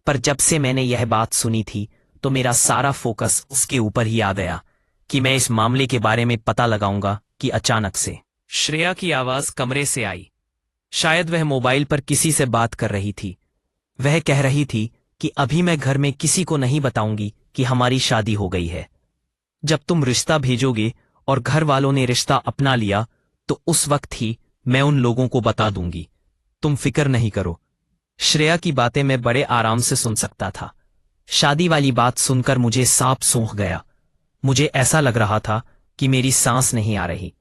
पर जब से मैंने यह बात सुनी थी तो मेरा सारा फोकस उसके ऊपर ही आ गया कि मैं इस मामले के बारे में पता लगाऊंगा कि अचानक से श्रेया की आवाज कमरे से आई। शायद वह मोबाइल पर किसी से बात कर रही थी। वह कह रही थी कि अभी मैं घर में किसी को नहीं बताऊंगी कि हमारी शादी हो गई है। जब तुम रिश्ता भेजोगे और घर वालों ने रिश्ता अपना लिया तो उस वक्त ही मैं उन लोगों को बता दूंगी। तुम फिक्र नहीं करो। श्रेया की बातें मैं बड़े आराम से सुन सकता था। शादी वाली बात सुनकर मुझे सांप सूंघ गया। मुझे ऐसा लग रहा था कि मेरी सांस नहीं आ रही।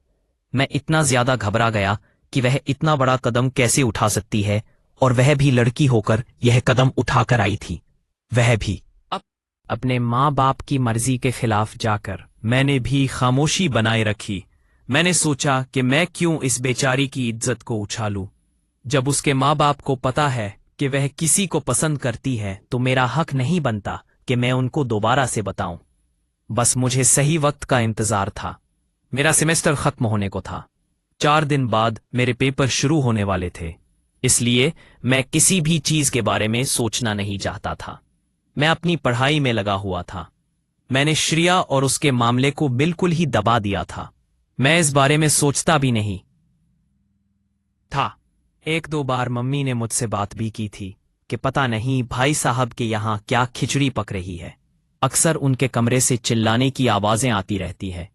मैं इतना ज्यादा घबरा गया कि वह इतना बड़ा कदम कैसे उठा सकती है, और वह भी लड़की होकर यह कदम उठाकर आई थी। वह भी अपने माँ बाप की मर्जी के खिलाफ जाकर। मैंने भी खामोशी बनाए रखी। मैंने सोचा कि मैं क्यों इस बेचारी की इज्जत को उछालूं। जब उसके माँ बाप को पता है कि वह किसी को पसंद करती है तो मेरा हक नहीं बनता कि मैं उनको दोबारा से बताऊं। बस मुझे सही वक्त का इंतजार था। मेरा सेमेस्टर खत्म होने को था। 4 दिन बाद मेरे पेपर शुरू होने वाले थे, इसलिए मैं किसी भी चीज के बारे में सोचना नहीं चाहता था। मैं अपनी पढ़ाई में लगा हुआ था। मैंने श्रेया और उसके मामले को बिल्कुल ही दबा दिया था। मैं इस बारे में सोचता भी नहीं था। 1-2 बार मम्मी ने मुझसे बात भी की थी कि पता नहीं भाई साहब के यहाँ क्या खिचड़ी पक रही है। अक्सर उनके कमरे से चिल्लाने की आवाजें आती रहती है।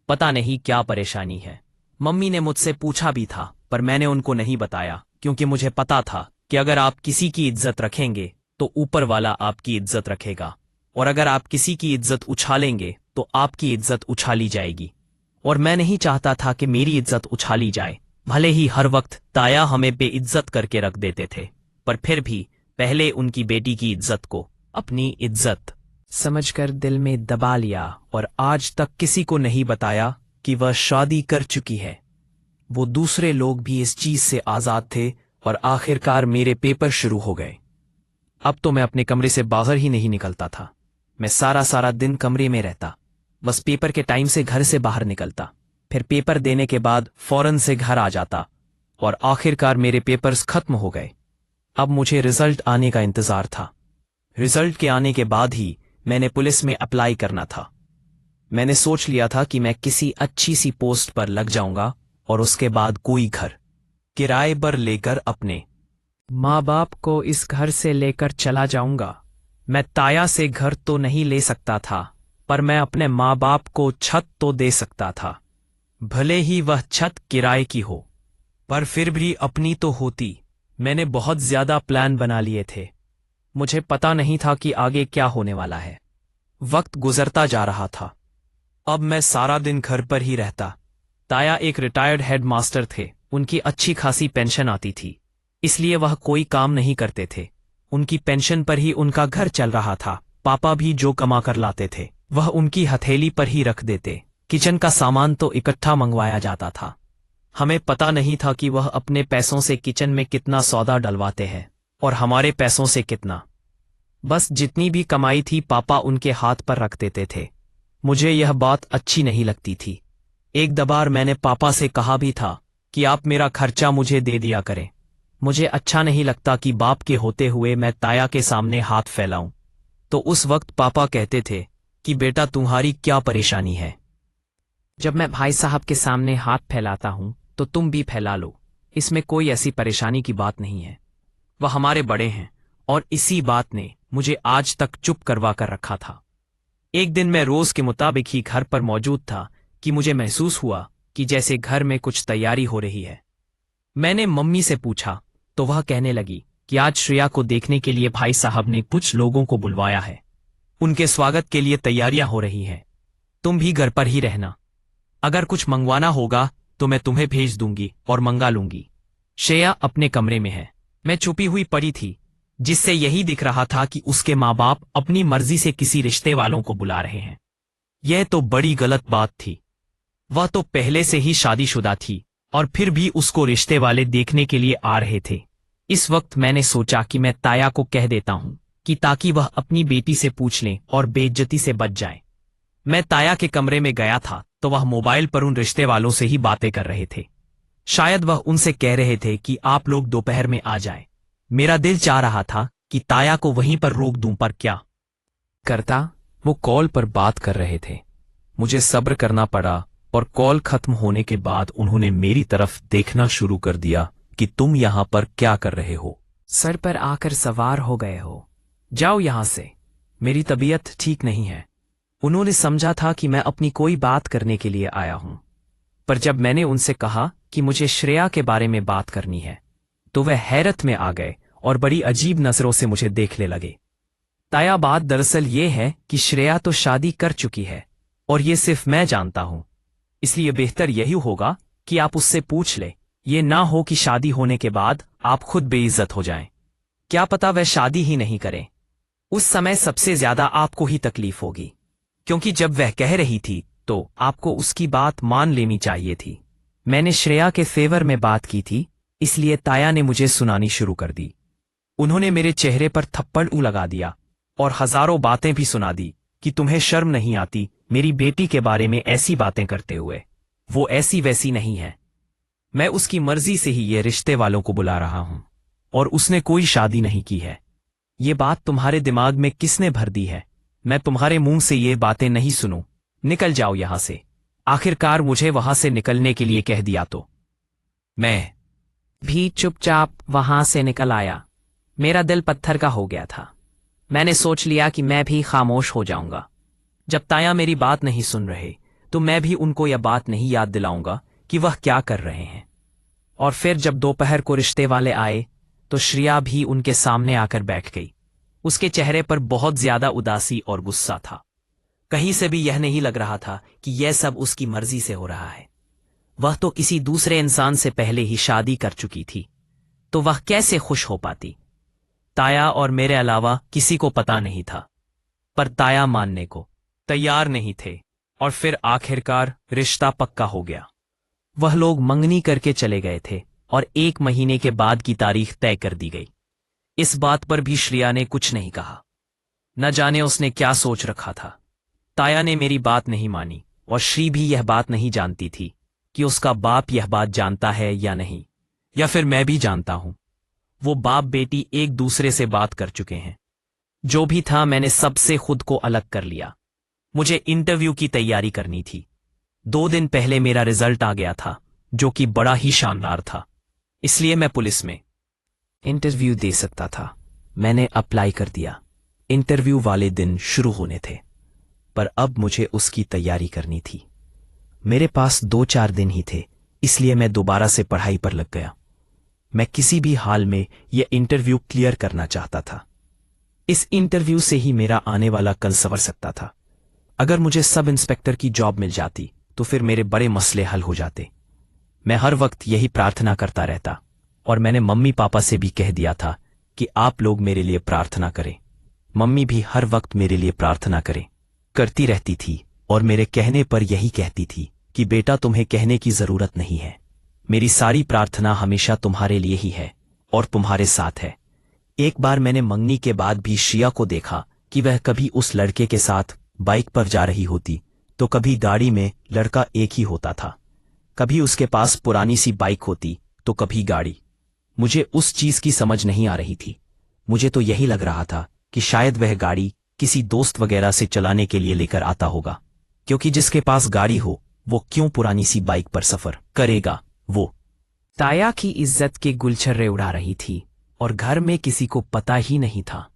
पता नहीं क्या परेशानी है। मम्मी ने मुझसे पूछा भी था, पर मैंने उनको नहीं बताया, क्योंकि मुझे पता था कि अगर आप किसी की इज्जत रखेंगे तो ऊपर वाला आपकी इज्जत रखेगा, और अगर आप किसी की इज्जत उछालेंगे तो आपकी इज्जत उछाली जाएगी। और मैं नहीं चाहता था कि मेरी इज्जत उछाली जाए। भले ही हर वक्त ताया हमें बेइज्जत करके रख देते थे, पर फिर भी पहले उनकी बेटी की इज्जत को अपनी इज्जत समझकर दिल में दबा लिया, और आज तक किसी को नहीं बताया कि वह शादी कर चुकी है। वो दूसरे लोग भी इस चीज से आजाद थे, और आखिरकार मेरे पेपर शुरू हो गए। अब तो मैं अपने कमरे से बाहर ही नहीं निकलता था। मैं सारा दिन कमरे में रहता, बस पेपर के टाइम से घर से बाहर निकलता, फिर पेपर देने के बाद फौरन से घर आ जाता, और आखिरकार मेरे पेपर्स खत्म हो गए। अब मुझे रिजल्ट आने का इंतजार था। रिजल्ट के आने के बाद ही मैंने पुलिस में अप्लाई करना था। मैंने सोच लिया था कि मैं किसी अच्छी सी पोस्ट पर लग जाऊंगा, और उसके बाद कोई घर किराए पर लेकर अपने माँ बाप को इस घर से लेकर चला जाऊंगा। मैं ताया से घर तो नहीं ले सकता था, पर मैं अपने माँ बाप को छत तो दे सकता था। भले ही वह छत किराए की हो, पर फिर भी अपनी तो होती। मैंने बहुत ज्यादा प्लान बना लिए थे। मुझे पता नहीं था कि आगे क्या होने वाला है। वक्त गुजरता जा रहा था। अब मैं सारा दिन घर पर ही रहता। ताया एक रिटायर्ड हेडमास्टर थे। उनकी अच्छी खासी पेंशन आती थी, इसलिए वह कोई काम नहीं करते थे। उनकी पेंशन पर ही उनका घर चल रहा था। पापा भी जो कमा कर लाते थे वह उनकी हथेली पर ही रख देते। किचन का सामान तो इकट्ठा मंगवाया जाता था। हमें पता नहीं था कि वह अपने पैसों से किचन में कितना सौदा डलवाते हैं और हमारे पैसों से कितना। बस जितनी भी कमाई थी पापा उनके हाथ पर रख देते थे। मुझे यह बात अच्छी नहीं लगती थी। एक बार मैंने पापा से कहा भी था कि आप मेरा खर्चा मुझे दे दिया करें। मुझे अच्छा नहीं लगता कि बाप के होते हुए मैं ताया के सामने हाथ फैलाऊं। तो उस वक्त पापा कहते थे कि बेटा तुम्हारी क्या परेशानी है। जब मैं भाई साहब के सामने हाथ फैलाता हूं तो तुम भी फैला लो, इसमें कोई ऐसी परेशानी की बात नहीं है। वह हमारे बड़े हैं और इसी बात ने मुझे आज तक चुप करवा कर रखा था। एक दिन मैं रोज के मुताबिक ही घर पर मौजूद था कि मुझे महसूस हुआ कि जैसे घर में कुछ तैयारी हो रही है। मैंने मम्मी से पूछा तो वह कहने लगी कि आज श्रेया को देखने के लिए भाई साहब ने कुछ लोगों को बुलवाया है। उनके स्वागत के लिए तैयारियां हो रही हैं। तुम भी घर पर ही रहना। अगर कुछ मंगवाना होगा तो मैं तुम्हें भेज दूंगी और मंगा लूंगी। श्रेया अपने कमरे में है। मैं छुपी हुई पड़ी थी, जिससे यही दिख रहा था कि उसके माँ बाप अपनी मर्जी से किसी रिश्ते वालों को बुला रहे हैं। यह तो बड़ी गलत बात थी। वह तो पहले से ही शादीशुदा थी और फिर भी उसको रिश्ते वाले देखने के लिए आ रहे थे। इस वक्त मैंने सोचा कि मैं ताया को कह देता हूं कि ताकि वह अपनी बेटी से पूछ लें और बेइज्जती से बच जाए। मैं ताया के कमरे में गया था तो वह मोबाइल पर उन रिश्ते वालों से ही बातें कर रहे थे। शायद वह उनसे कह रहे थे कि आप लोग दोपहर में आ जाएं। मेरा दिल चाह रहा था कि ताया को वहीं पर रोक दूं, पर क्या करता। वो कॉल पर बात कर रहे थे। मुझे सब्र करना पड़ा और कॉल खत्म होने के बाद उन्होंने मेरी तरफ देखना शुरू कर दिया कि तुम यहां पर क्या कर रहे हो? सर पर आकर सवार हो गए हो? जाओ यहां से, मेरी तबीयत ठीक नहीं है। उन्होंने समझा था कि मैं अपनी कोई बात करने के लिए आया हूं, पर जब मैंने उनसे कहा कि मुझे श्रेया के बारे में बात करनी है तो वह हैरत में आ गए और बड़ी अजीब नजरों से मुझे देखने लगे। ताया, बात दरअसल ये है कि श्रेया तो शादी कर चुकी है और ये सिर्फ मैं जानता हूं, इसलिए बेहतर यही होगा कि आप उससे पूछ ले। ये ना हो कि शादी होने के बाद आप खुद बेइज्जत हो जाएं। क्या पता वह शादी ही नहीं करे। उस समय सबसे ज्यादा आपको ही तकलीफ होगी, क्योंकि जब वह कह रही थी तो आपको उसकी बात मान लेनी चाहिए थी। मैंने श्रेया के फेवर में बात की थी, इसलिए ताया ने मुझे सुनानी शुरू कर दी। उन्होंने मेरे चेहरे पर थप्पड़ लगा दिया और हजारों बातें भी सुना दी कि तुम्हें शर्म नहीं आती मेरी बेटी के बारे में ऐसी बातें करते हुए। वो ऐसी वैसी नहीं है। मैं उसकी मर्जी से ही ये रिश्ते वालों को बुला रहा हूं और उसने कोई शादी नहीं की है। ये बात तुम्हारे दिमाग में किसने भर दी है? मैं तुम्हारे मुंह से ये बातें नहीं सुनूं। निकल जाओ यहां से। आखिरकार मुझे वहां से निकलने के लिए कह दिया तो मैं भी चुपचाप वहां से निकल आया। मेरा दिल पत्थर का हो गया था। मैंने सोच लिया कि मैं भी खामोश हो जाऊंगा। जब ताया मेरी बात नहीं सुन रहे तो मैं भी उनको यह बात नहीं याद दिलाऊंगा कि वह क्या कर रहे हैं। और फिर जब दोपहर को रिश्ते वाले आए तो श्रेया भी उनके सामने आकर बैठ गई। उसके चेहरे पर बहुत ज्यादा उदासी और गुस्सा था। कहीं से भी यह नहीं लग रहा था कि यह सब उसकी मर्जी से हो रहा है। वह तो किसी दूसरे इंसान से पहले ही शादी कर चुकी थी, तो वह कैसे खुश हो पाती? ताया और मेरे अलावा किसी को पता नहीं था, पर ताया मानने को तैयार नहीं थे और फिर आखिरकार रिश्ता पक्का हो गया। वह लोग मंगनी करके चले गए थे और 1 महीने के बाद की तारीख तय कर दी गई। इस बात पर भी श्रेया ने कुछ नहीं कहा। न जाने उसने क्या सोच रखा था। ताया ने मेरी बात नहीं मानी और श्री भी यह बात नहीं जानती थी कि उसका बाप यह बात जानता है या नहीं, या फिर मैं भी जानता हूं। वो बाप बेटी एक दूसरे से बात कर चुके हैं। जो भी था, मैंने सबसे खुद को अलग कर लिया। मुझे इंटरव्यू की तैयारी करनी थी। 2 दिन पहले मेरा रिजल्ट आ गया था, जो कि बड़ा ही शानदार था, इसलिए मैं पुलिस में इंटरव्यू दे सकता था। मैंने अप्लाई कर दिया। इंटरव्यू वाले दिन शुरू होने थे, पर अब मुझे उसकी तैयारी करनी थी। मेरे पास 2-4 दिन ही थे, इसलिए मैं दोबारा से पढ़ाई पर लग गया। मैं किसी भी हाल में यह इंटरव्यू क्लियर करना चाहता था। इस इंटरव्यू से ही मेरा आने वाला कल संवर सकता था। अगर मुझे सब इंस्पेक्टर की जॉब मिल जाती तो फिर मेरे बड़े मसले हल हो जाते। मैं हर वक्त यही प्रार्थना करता रहता और मैंने मम्मी पापा से भी कह दिया था कि आप लोग मेरे लिए प्रार्थना करें। मम्मी भी हर वक्त मेरे लिए प्रार्थना करती रहती थी और मेरे कहने पर यही कहती थी कि बेटा, तुम्हें कहने की जरूरत नहीं है। मेरी सारी प्रार्थना हमेशा तुम्हारे लिए ही है और तुम्हारे साथ है। एक बार मैंने मंगनी के बाद भी श्रेया को देखा कि वह कभी उस लड़के के साथ बाइक पर जा रही होती तो कभी गाड़ी में लड़का एक ही होता था। कभी उसके पास पुरानी सी बाइक होती तो कभी गाड़ी। मुझे उस चीज की समझ नहीं आ रही थी। मुझे तो यही लग रहा था कि शायद वह गाड़ी किसी दोस्त वगैरह से चलाने के लिए लेकर आता होगा, क्योंकि जिसके पास गाड़ी हो वो क्यों पुरानी सी बाइक पर सफर करेगा। वो ताया की इज्जत के गुलछर्रे उड़ा रही थी और घर में किसी को पता ही नहीं था।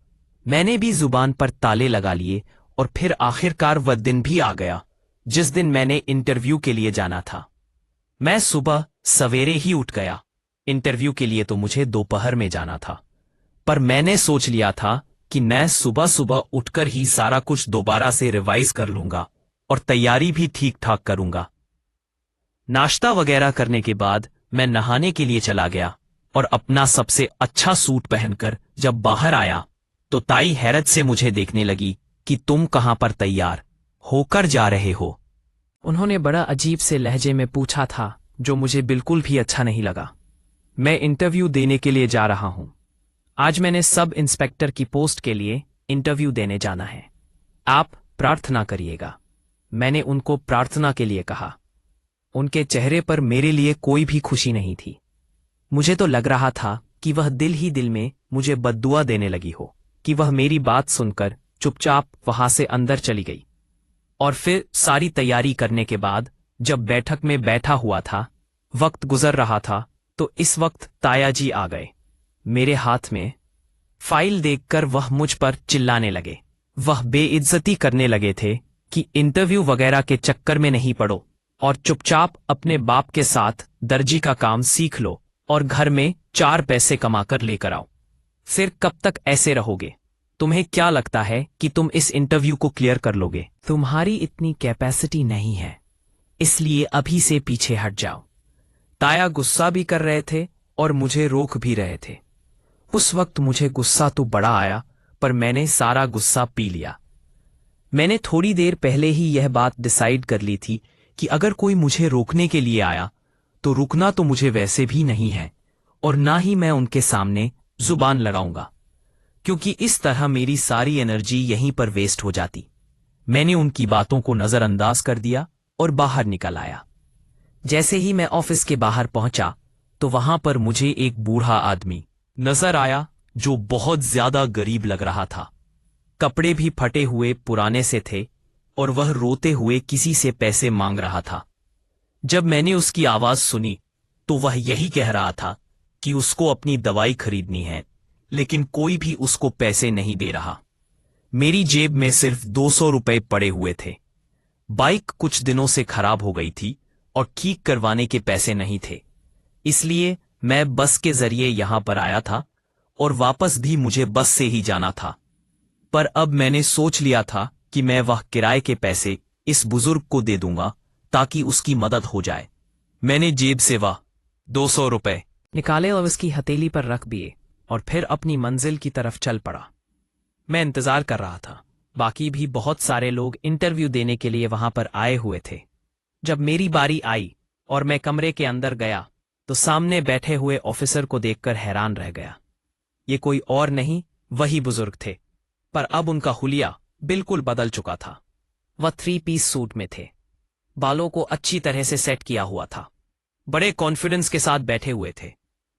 मैंने भी जुबान पर ताले लगा लिए और फिर आखिरकार वह दिन भी आ गया जिस दिन मैंने इंटरव्यू के लिए जाना था। मैं सुबह सवेरे ही उठ गया। इंटरव्यू के लिए तो मुझे दोपहर में जाना था, पर मैंने सोच लिया था कि मैं सुबह सुबह उठकर ही सारा कुछ दोबारा से रिवाइज कर लूंगा और तैयारी भी ठीक ठाक करूंगा। नाश्ता वगैरह करने के बाद मैं नहाने के लिए चला गया और अपना सबसे अच्छा सूट पहनकर जब बाहर आया तो ताई हैरत से मुझे देखने लगी कि तुम कहां पर तैयार होकर जा रहे हो। उन्होंने बड़ा अजीब से लहजे में पूछा था, जो मुझे बिल्कुल भी अच्छा नहीं लगा। मैं इंटरव्यू देने के लिए जा रहा हूं। आज मैंने सब इंस्पेक्टर की पोस्ट के लिए इंटरव्यू देने जाना है। आप प्रार्थना करिएगा। मैंने उनको प्रार्थना के लिए कहा। उनके चेहरे पर मेरे लिए कोई भी खुशी नहीं थी। मुझे तो लग रहा था कि वह दिल ही दिल में मुझे बद्दुआ देने लगी हो कि वह मेरी बात सुनकर चुपचाप वहां से अंदर चली गई। और फिर सारी तैयारी करने के बाद जब बैठक में बैठा हुआ था, वक्त गुजर रहा था, तो इस वक्त ताया जी आ गए। मेरे हाथ में फाइल देखकर वह मुझ पर चिल्लाने लगे। वह बेइज्जती करने लगे थे कि इंटरव्यू वगैरह के चक्कर में नहीं पड़ो और चुपचाप अपने बाप के साथ दर्जी का काम सीख लो और घर में 4 पैसे कमाकर लेकर आओ। फिर कब तक ऐसे रहोगे? तुम्हें क्या लगता है कि तुम इस इंटरव्यू को क्लियर कर लोगे? तुम्हारी इतनी कैपेसिटी नहीं है, इसलिए अभी से पीछे हट जाओ। ताया गुस्सा भी कर रहे थे और मुझे रोक भी रहे थे। उस वक्त मुझे गुस्सा तो बड़ा आया, पर मैंने सारा गुस्सा पी लिया। मैंने थोड़ी देर पहले ही यह बात डिसाइड कर ली थी कि अगर कोई मुझे रोकने के लिए आया तो रुकना तो मुझे वैसे भी नहीं है और ना ही मैं उनके सामने जुबान लगाऊंगा, क्योंकि इस तरह मेरी सारी एनर्जी यहीं पर वेस्ट हो जाती। मैंने उनकी बातों को नजरअंदाज कर दिया और बाहर निकल आया। जैसे ही मैं ऑफिस के बाहर पहुंचा तो वहां पर मुझे एक बूढ़ा आदमी नजर आया जो बहुत ज्यादा गरीब लग रहा था। कपड़े भी फटे हुए पुराने से थे और वह रोते हुए किसी से पैसे मांग रहा था। जब मैंने उसकी आवाज सुनी तो वह यही कह रहा था कि उसको अपनी दवाई खरीदनी है, लेकिन कोई भी उसको पैसे नहीं दे रहा। मेरी जेब में सिर्फ 200 रुपए पड़े हुए थे। बाइक कुछ दिनों से खराब हो गई थी और ठीक करवाने के पैसे नहीं थे, इसलिए मैं बस के जरिए यहां पर आया था और वापस भी मुझे बस से ही जाना था। पर अब मैंने सोच लिया था कि मैं वह किराए के पैसे इस बुजुर्ग को दे दूंगा ताकि उसकी मदद हो जाए। मैंने जेब से वह 200 रुपए निकाले और उसकी हथेली पर रख दिए और फिर अपनी मंजिल की तरफ चल पड़ा। मैं इंतजार कर रहा था। बाकी भी बहुत सारे लोग इंटरव्यू देने के लिए वहां पर आए हुए थे। जब मेरी बारी आई और मैं कमरे के अंदर गया तो सामने बैठे हुए ऑफिसर को देखकर हैरान रह गया। ये कोई और नहीं, वही बुजुर्ग थे, पर अब उनका हुलिया बिल्कुल बदल चुका था। वह 3 पीस सूट में थे, बालों को अच्छी तरह से सेट किया हुआ था, बड़े कॉन्फिडेंस के साथ बैठे हुए थे।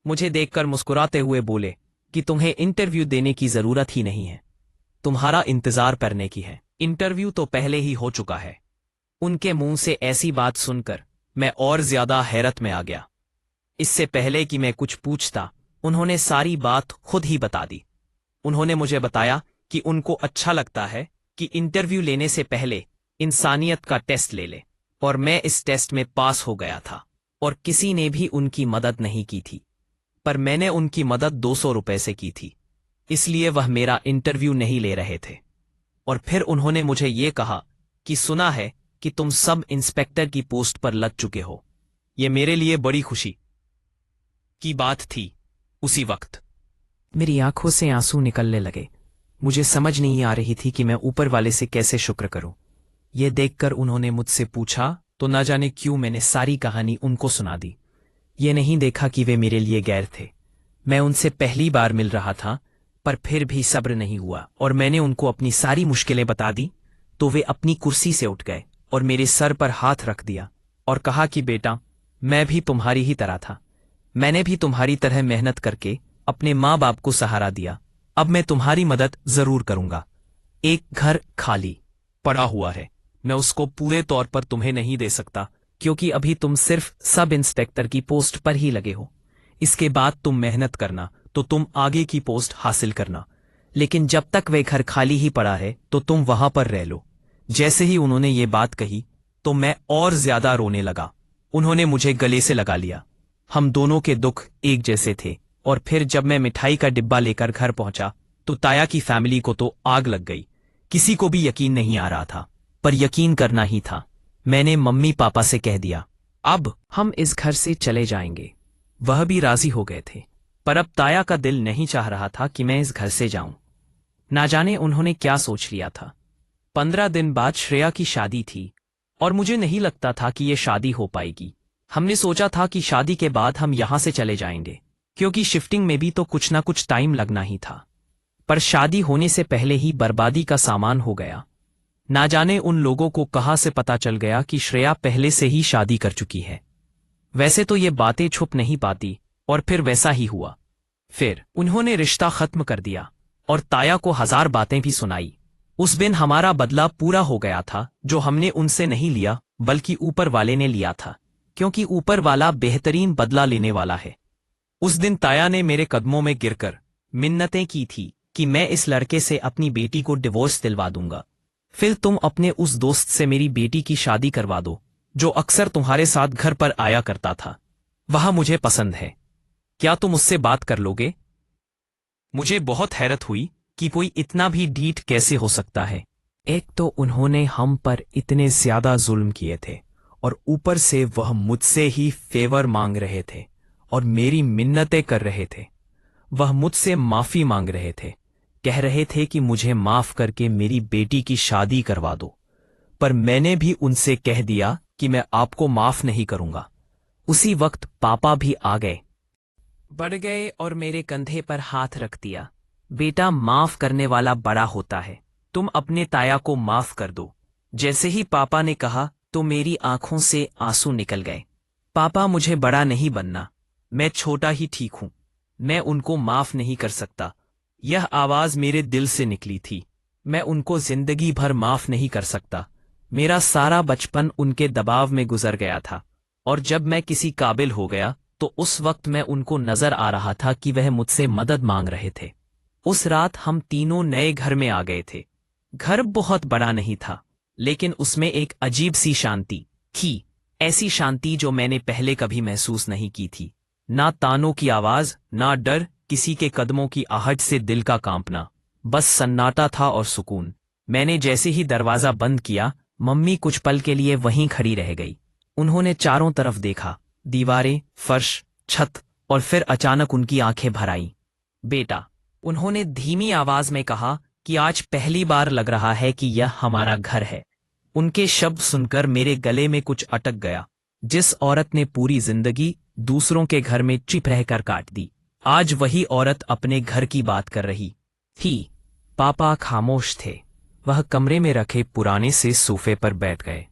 मुझे देखकर मुस्कुराते हुए बोले कि तुम्हें इंटरव्यू देने की जरूरत ही नहीं है, तुम्हारा इंतजार करने की है। इंटरव्यू तो पहले ही हो चुका है। उनके मुंह से ऐसी बात सुनकर मैं और ज्यादा हैरत में आ गया। इससे पहले कि मैं कुछ पूछता, उन्होंने सारी बात खुद ही बता दी। उन्होंने मुझे बताया कि उनको अच्छा लगता है कि इंटरव्यू लेने से पहले इंसानियत का टेस्ट ले ले, और मैं इस टेस्ट में पास हो गया था और किसी ने भी उनकी मदद नहीं की थी। पर मैंने उनकी मदद 200 रुपए से की थी, इसलिए वह मेरा इंटरव्यू नहीं ले रहे थे। और फिर उन्होंने मुझे ये कहा कि सुना है कि तुम सब इंस्पेक्टर की पोस्ट पर लग चुके हो। ये मेरे लिए बड़ी खुशी की बात थी। उसी वक्त मेरी आंखों से आंसू निकलने लगे। मुझे समझ नहीं आ रही थी कि मैं ऊपर वाले से कैसे शुक्र करूं। ये देखकर उन्होंने मुझसे पूछा तो न जाने क्यों मैंने सारी कहानी उनको सुना दी। ये नहीं देखा कि वे मेरे लिए गैर थे। मैं उनसे पहली बार मिल रहा था, पर फिर भी सब्र नहीं हुआ और मैंने उनको अपनी सारी मुश्किलें बता दी तो वे अपनी कुर्सी से उठ गए और मेरे सर पर हाथ रख दिया और कहा कि बेटा, मैं भी तुम्हारी ही तरह था। मैंने भी तुम्हारी तरह मेहनत करके अपने माँ बाप को सहारा दिया। अब मैं तुम्हारी मदद जरूर करूंगा। एक घर खाली पड़ा हुआ है, मैं उसको पूरे तौर पर तुम्हें नहीं दे सकता क्योंकि अभी तुम सिर्फ सब इंस्पेक्टर की पोस्ट पर ही लगे हो। इसके बाद तुम मेहनत करना तो तुम आगे की पोस्ट हासिल करना, लेकिन जब तक वे घर खाली ही पड़ा है तो तुम वहां पर रह लो। जैसे ही उन्होंने ये बात कही तो मैं और ज्यादा रोने लगा। उन्होंने मुझे गले से लगा लिया। हम दोनों के दुख एक जैसे थे। और फिर जब मैं मिठाई का डिब्बा लेकर घर पहुंचा तो ताया की फैमिली को तो आग लग गई। किसी को भी यकीन नहीं आ रहा था, पर यकीन करना ही था। मैंने मम्मी पापा से कह दिया, अब हम इस घर से चले जाएंगे। वह भी राजी हो गए थे, पर अब ताया का दिल नहीं चाह रहा था कि मैं इस घर से जाऊं। ना जाने उन्होंने क्या सोच लिया था। 15 दिन बाद श्रेया की शादी थी और मुझे नहीं लगता था कि ये शादी हो पाएगी। हमने सोचा था कि शादी के बाद हम यहां से चले जाएंगे, क्योंकि शिफ्टिंग में भी तो कुछ ना कुछ टाइम लगना ही था। पर शादी होने से पहले ही बर्बादी का सामान हो गया। ना जाने उन लोगों को कहां से पता चल गया कि श्रेया पहले से ही शादी कर चुकी है। वैसे तो ये बातें छुप नहीं पाती, और फिर वैसा ही हुआ। फिर उन्होंने रिश्ता खत्म कर दिया और ताया को 1000 बातें भी सुनाई। उस दिन हमारा बदला पूरा हो गया था, जो हमने उनसे नहीं लिया बल्कि ऊपर वाले ने लिया था, क्योंकि ऊपर वाला बेहतरीन बदला लेने वाला है। उस दिन ताया ने मेरे कदमों में गिरकर मिन्नतें की थी कि मैं इस लड़के से अपनी बेटी को डिवोर्स दिलवा दूंगा। फिर तुम अपने उस दोस्त से मेरी बेटी की शादी करवा दो, जो अक्सर तुम्हारे साथ घर पर आया करता था। वह मुझे पसंद है। क्या तुम उससे बात कर लोगे? मुझे बहुत हैरत हुई कि कोई इतना भी ढीठ कैसे हो सकता है। एक तो उन्होंने हम पर इतने ज्यादा जुल्म किए थे, और ऊपर से वह मुझसे ही फेवर मांग रहे थे और मेरी मिन्नतें कर रहे थे। वह मुझसे माफी मांग रहे थे, कह रहे थे कि मुझे माफ करके मेरी बेटी की शादी करवा दो। पर मैंने भी उनसे कह दिया कि मैं आपको माफ नहीं करूंगा। उसी वक्त पापा भी आ गए, बढ़ गए और मेरे कंधे पर हाथ रख दिया। बेटा, माफ करने वाला बड़ा होता है, तुम अपने ताया को माफ कर दो। जैसे ही पापा ने कहा तो मेरी आंखों से आंसू निकल गए। पापा, मुझे बड़ा नहीं बनना, मैं छोटा ही ठीक हूं, मैं उनको माफ नहीं कर सकता। यह आवाज मेरे दिल से निकली थी। मैं उनको जिंदगी भर माफ नहीं कर सकता। मेरा सारा बचपन उनके दबाव में गुजर गया था, और जब मैं किसी काबिल हो गया तो उस वक्त मैं उनको नजर आ रहा था कि वह मुझसे मदद मांग रहे थे। उस रात हम तीनों नए घर में आ गए थे। घर बहुत बड़ा नहीं था, लेकिन उसमें एक अजीब सी शांति थी, ऐसी शांति जो मैंने पहले कभी महसूस नहीं की थी। ना तानों की आवाज, ना डर किसी के कदमों की आहट से दिल का कांपना, बस सन्नाटा था और सुकून। मैंने जैसे ही दरवाजा बंद किया, मम्मी कुछ पल के लिए वहीं खड़ी रह गई। उन्होंने चारों तरफ देखा, दीवारें, फर्श, छत, और फिर अचानक उनकी आंखें भर आईं। बेटा, उन्होंने धीमी आवाज में कहा कि आज पहली बार लग रहा है कि यह हमारा घर है। उनके शब्द सुनकर मेरे गले में कुछ अटक गया। जिस औरत ने पूरी जिंदगी दूसरों के घर में चुप रहकर काट दी, आज वही औरत अपने घर की बात कर रही थी। पापा खामोश थे। वह कमरे में रखे पुराने से सोफे पर बैठ गए।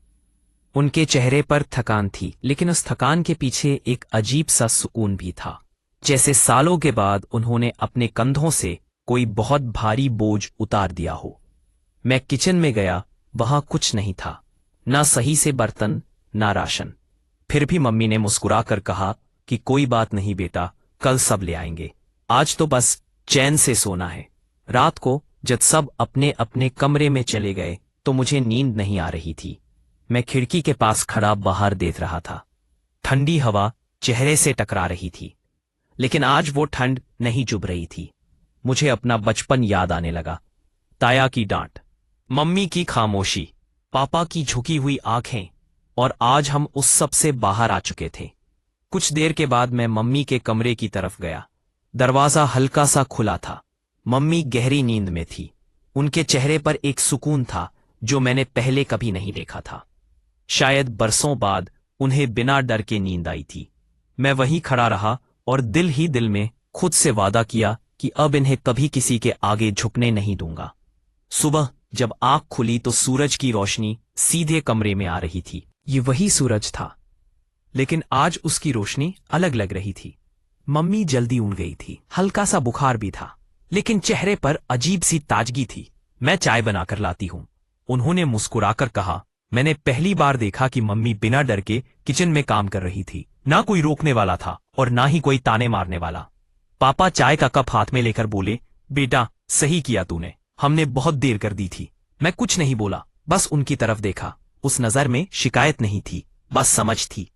उनके चेहरे पर थकान थी, लेकिन उस थकान के पीछे एक अजीब सा सुकून भी था, जैसे सालों के बाद उन्होंने अपने कंधों से कोई बहुत भारी बोझ उतार दिया हो। मैं किचन में गया, वहां कुछ नहीं था, ना सही से बर्तन, ना राशन। फिर भी मम्मी ने मुस्कुराकर कहा कि कोई बात नहीं बेटा, कल सब ले आएंगे, आज तो बस चैन से सोना है। रात को जब सब अपने अपने कमरे में चले गए तो मुझे नींद नहीं आ रही थी। मैं खिड़की के पास खड़ा बाहर देख रहा था। ठंडी हवा चेहरे से टकरा रही थी, लेकिन आज वो ठंड नहीं चुभ रही थी। मुझे अपना बचपन याद आने लगा। ताया की डांट, मम्मी की खामोशी, पापा की झुकी हुई आंखें, और आज हम उस सब से बाहर आ चुके थे। कुछ देर के बाद मैं मम्मी के कमरे की तरफ गया। दरवाजा हल्का सा खुला था। मम्मी गहरी नींद में थी। उनके चेहरे पर एक सुकून था जो मैंने पहले कभी नहीं देखा था। शायद बरसों बाद उन्हें बिना डर के नींद आई थी। मैं वहीं खड़ा रहा और दिल ही दिल में खुद से वादा किया कि अब इन्हें कभी किसी के आगे झुकने नहीं दूंगा। सुबह जब आंख खुली तो सूरज की रोशनी सीधे कमरे में आ रही थी। ये वही सूरज था, लेकिन आज उसकी रोशनी अलग लग रही थी। मम्मी जल्दी उठ गई थी। हल्का सा बुखार भी था, लेकिन चेहरे पर अजीब सी ताजगी थी। मैं चाय बनाकर लाती हूँ, उन्होंने मुस्कुराकर कहा। मैंने पहली बार देखा कि मम्मी बिना डर के किचन में काम कर रही थी। ना कोई रोकने वाला था और ना ही कोई ताने मारने वाला। पापा चाय का कप हाथ में लेकर बोले, बेटा सही किया तूने, हमने बहुत देर कर दी थी। मैं कुछ नहीं बोला, बस उनकी तरफ देखा। उस नजर में शिकायत नहीं थी, बस समझ थी।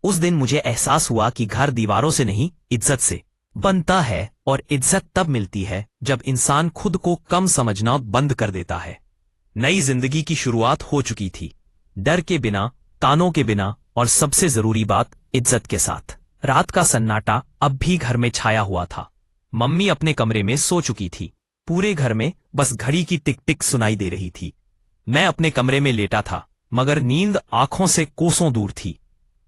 उस दिन मुझे एहसास हुआ कि घर दीवारों से नहीं, इज्जत से बनता है, और इज्जत तब मिलती है जब इंसान खुद को कम समझना बंद कर देता है। नई जिंदगी की शुरुआत हो चुकी थी, डर के बिना, तानों के बिना, और सबसे जरूरी बात, इज्जत के साथ। रात का सन्नाटा अब भी घर में छाया हुआ था। मम्मी अपने कमरे में सो चुकी थी। पूरे घर में बस घड़ी की टिक टिक सुनाई दे रही थी। मैं अपने कमरे में लेटा था, मगर नींद आंखों से कोसों दूर थी।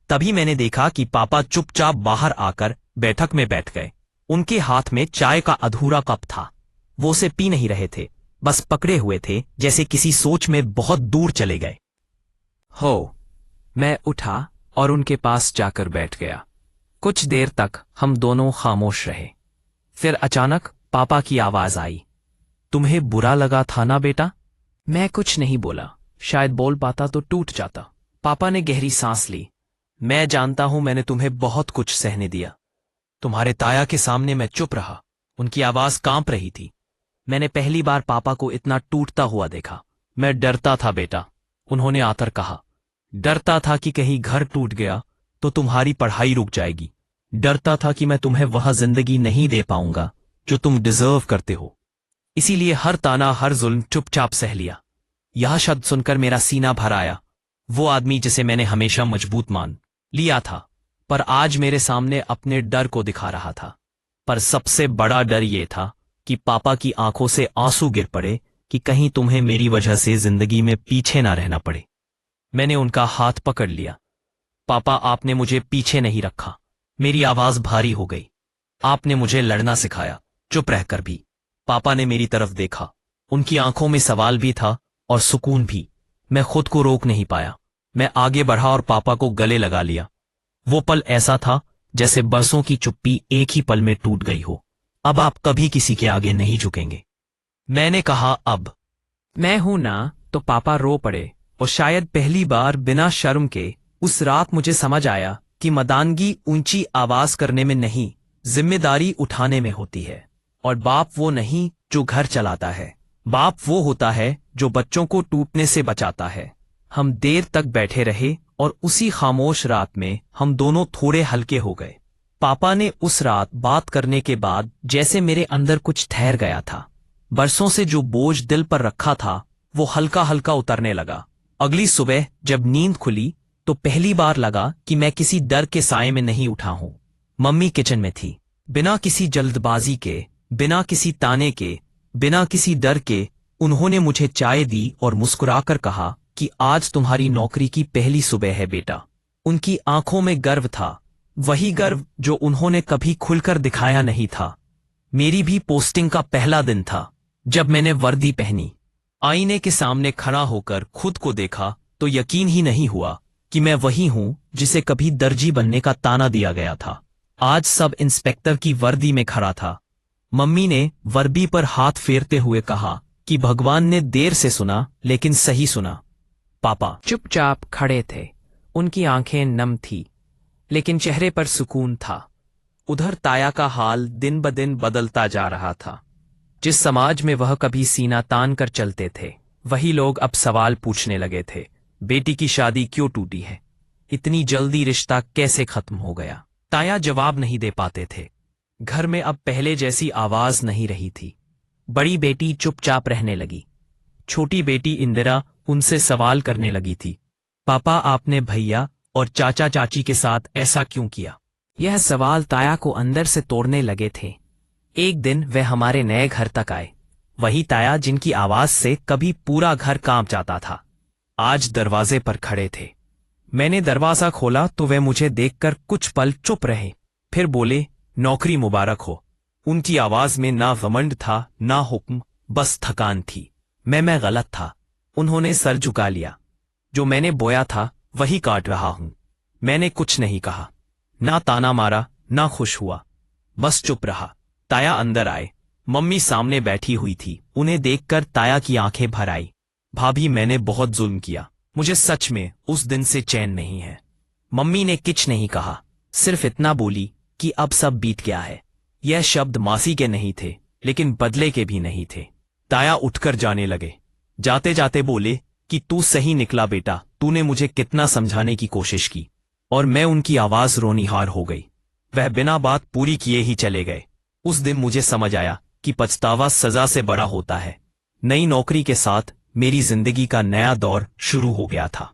तभी मैंने देखा कि पापा चुपचाप बाहर आकर बैठक में बैठ गए। उनके हाथ में चाय का अधूरा कप था। वो उसे पी नहीं रहे थे, बस पकड़े हुए थे, जैसे किसी सोच में बहुत दूर चले गए। हो, मैं उठा और उनके पास जाकर बैठ गया। कुछ देर तक हम दोनों खामोश रहे। फिर अचानक पापा की आवाज आई, तुम्हें बुरा लगा था ना बेटा? मैं कुछ नहीं बोला, शायद बोल पाता तो टूट जाता। पापा ने गहरी सांस ली। मैं जानता हूं मैंने तुम्हें बहुत कुछ सहने दिया। तुम्हारे ताया के सामने मैं चुप रहा। उनकी आवाज कांप रही थी। मैंने पहली बार पापा को इतना टूटता हुआ देखा। मैं डरता था बेटा, उन्होंने आकर कहा। डरता था कि कहीं घर टूट गया तो तुम्हारी पढ़ाई रुक जाएगी। डरता था कि मैं तुम्हें वह जिंदगी नहीं दे पाऊंगा जो तुम डिजर्व करते हो। इसीलिए हर ताना, हर जुल्म चुपचाप सह लिया। यह शब्द सुनकर मेरा सीना भर आया। वो आदमी जिसे मैंने हमेशा मजबूत मान लिया था, पर आज मेरे सामने अपने डर को दिखा रहा था। पर सबसे बड़ा डर ये था कि पापा की आंखों से आंसू गिर पड़े, कि कहीं तुम्हें मेरी वजह से जिंदगी में पीछे ना रहना पड़े। मैंने उनका हाथ पकड़ लिया। पापा, आपने मुझे पीछे नहीं रखा। मेरी आवाज भारी हो गई। आपने मुझे लड़ना सिखाया, चुप रहकर भी। पापा ने मेरी तरफ देखा। उनकी आंखों में सवाल भी था और सुकून भी। मैं खुद को रोक नहीं पाया। मैं आगे बढ़ा और पापा को गले लगा लिया। वो पल ऐसा था जैसे बरसों की चुप्पी एक ही पल में टूट गई हो। अब आप कभी किसी के आगे नहीं झुकेंगे, मैंने कहा। अब मैं हूं ना, तो पापा रो पड़े। और शायद पहली बार बिना शर्म के उस रात मुझे समझ आया कि मर्दानगी ऊंची आवाज करने में नहीं, जिम्मेदारी उठाने में होती है। और बाप वो नहीं जो घर चलाता है, बाप वो होता है जो बच्चों को टूटने से बचाता है। हम देर तक बैठे रहे और उसी खामोश रात में हम दोनों थोड़े हल्के हो गए। पापा ने उस रात बात करने के बाद जैसे मेरे अंदर कुछ ठहर गया था। बरसों से जो बोझ दिल पर रखा था वो हल्का हल्का उतरने लगा। अगली सुबह जब नींद खुली तो पहली बार लगा कि मैं किसी डर के साए में नहीं उठा हूं। मम्मी किचन में थी। बिना किसी जल्दबाजी के, बिना किसी ताने के, बिना किसी डर के उन्होंने मुझे चाय दी और मुस्कुराकर कहा कि आज तुम्हारी नौकरी की पहली सुबह है बेटा। उनकी आंखों में गर्व था, वही गर्व जो उन्होंने कभी खुलकर दिखाया नहीं था। मेरी भी पोस्टिंग का पहला दिन था। जब मैंने वर्दी पहनी, आईने के सामने खड़ा होकर खुद को देखा तो यकीन ही नहीं हुआ कि मैं वही हूं जिसे कभी दर्जी बनने का ताना दिया गया था। आज सब इंस्पेक्टर की वर्दी में खड़ा था। मम्मी ने वर्दी पर हाथ फेरते हुए कहा कि भगवान ने देर से सुना लेकिन सही सुना। पापा चुपचाप खड़े थे। उनकी आंखें नम थी, लेकिन चेहरे पर सुकून था। उधर ताया का हाल दिन ब दिन बदलता जा रहा था। जिस समाज में वह कभी सीना तान कर चलते थे, वही लोग अब सवाल पूछने लगे थे। बेटी की शादी क्यों टूटी है? इतनी जल्दी रिश्ता कैसे खत्म हो गया? ताया जवाब नहीं दे पाते थे। घर में अब पहले जैसी आवाज नहीं रही थी। बड़ी बेटी चुपचाप रहने लगी। छोटी बेटी इंदिरा उनसे सवाल करने लगी थी। पापा, आपने भैया और चाचा चाची के साथ ऐसा क्यों किया? यह सवाल ताया को अंदर से तोड़ने लगे थे। एक दिन वे हमारे नए घर तक आए। वही ताया जिनकी आवाज से कभी पूरा घर कांप जाता था, आज दरवाजे पर खड़े थे। मैंने दरवाजा खोला तो वे मुझे देखकर कुछ पल चुप रहे, फिर बोले, नौकरी मुबारक हो। उनकी आवाज में ना घमंड था ना हुक्म, बस थकान थी। मैं गलत था। उन्होंने सर झुका लिया। जो मैंने बोया था वही काट रहा हूं। मैंने कुछ नहीं कहा, ना ताना मारा ना खुश हुआ, बस चुप रहा। ताया अंदर आए। मम्मी सामने बैठी हुई थी। उन्हें देखकर ताया की आंखें भर आई। भाभी, मैंने बहुत जुल्म किया। मुझे सच में उस दिन से चैन नहीं है। मम्मी ने कुछ नहीं कहा, सिर्फ इतना बोली कि अब सब बीत गया है। यह शब्द मासी के नहीं थे, लेकिन बदले के भी नहीं थे। ताया उठकर जाने लगे। जाते जाते बोले कि तू सही निकला बेटा, तूने मुझे कितना समझाने की कोशिश की। और मैं उनकी आवाज रोनिहार हो गई। वह बिना बात पूरी किए ही चले गए। उस दिन मुझे समझ आया कि पछतावा सजा से बड़ा होता है। नई नौकरी के साथ मेरी जिंदगी का नया दौर शुरू हो गया था।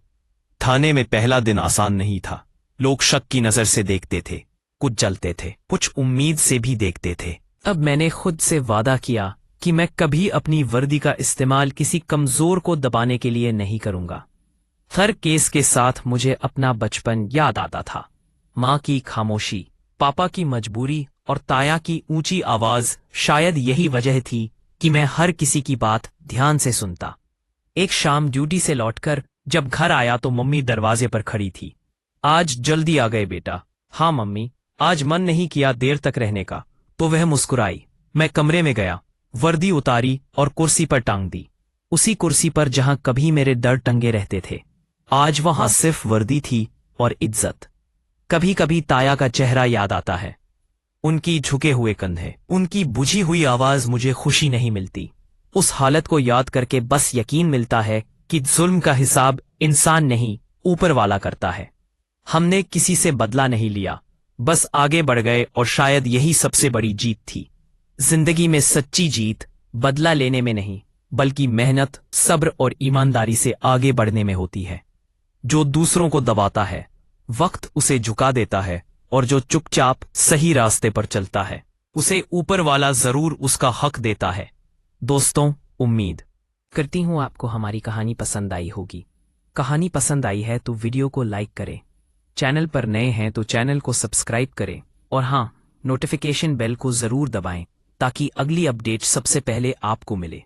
थाने में पहला दिन आसान नहीं था। लोग शक की नजर से देखते थे, कुछ जलते थे, कुछ उम्मीद से भी देखते थे। अब मैंने खुद से वादा किया कि मैं कभी अपनी वर्दी का इस्तेमाल किसी कमजोर को दबाने के लिए नहीं करूंगा। हर केस के साथ मुझे अपना बचपन याद आता था। माँ की खामोशी, पापा की मजबूरी और ताया की ऊंची आवाज, शायद यही वजह थी कि मैं हर किसी की बात ध्यान से सुनता। एक शाम ड्यूटी से लौटकर जब घर आया तो मम्मी दरवाजे पर खड़ी थी। आज जल्दी आ गए बेटा? हाँ मम्मी, आज मन नहीं किया देर तक रहने का। तो वह मुस्कुराई। मैं कमरे में गया, वर्दी उतारी और कुर्सी पर टांग दी। उसी कुर्सी पर जहां कभी मेरे डर टंगे रहते थे, आज वहां सिर्फ वर्दी थी और इज्जत। कभी कभी ताया का चेहरा याद आता है, उनकी झुके हुए कंधे, उनकी बुझी हुई आवाज। मुझे खुशी नहीं मिलती। उस हालत को याद करके बस यकीन मिलता है कि जुल्म का हिसाब इंसान नहीं, ऊपर वाला करता है। हमने किसी से बदला नहीं लिया, बस आगे बढ़ गए और शायद यही सबसे बड़ी जीत थी। जिंदगी में सच्ची जीत बदला लेने में नहीं, बल्कि मेहनत, सब्र और ईमानदारी से आगे बढ़ने में होती है। जो दूसरों को दबाता है, वक्त उसे झुका देता है, और जो चुपचाप सही रास्ते पर चलता है, उसे ऊपर वाला जरूर उसका हक देता है। दोस्तों, उम्मीद करती हूँ आपको हमारी कहानी पसंद आई होगी। कहानी पसंद आई है तो वीडियो को लाइक करें, चैनल पर नए हैं तो चैनल को सब्सक्राइब करें, और हाँ, नोटिफिकेशन बेल को जरूर दबाएं ताकि अगली अपडेट सबसे पहले आपको मिले।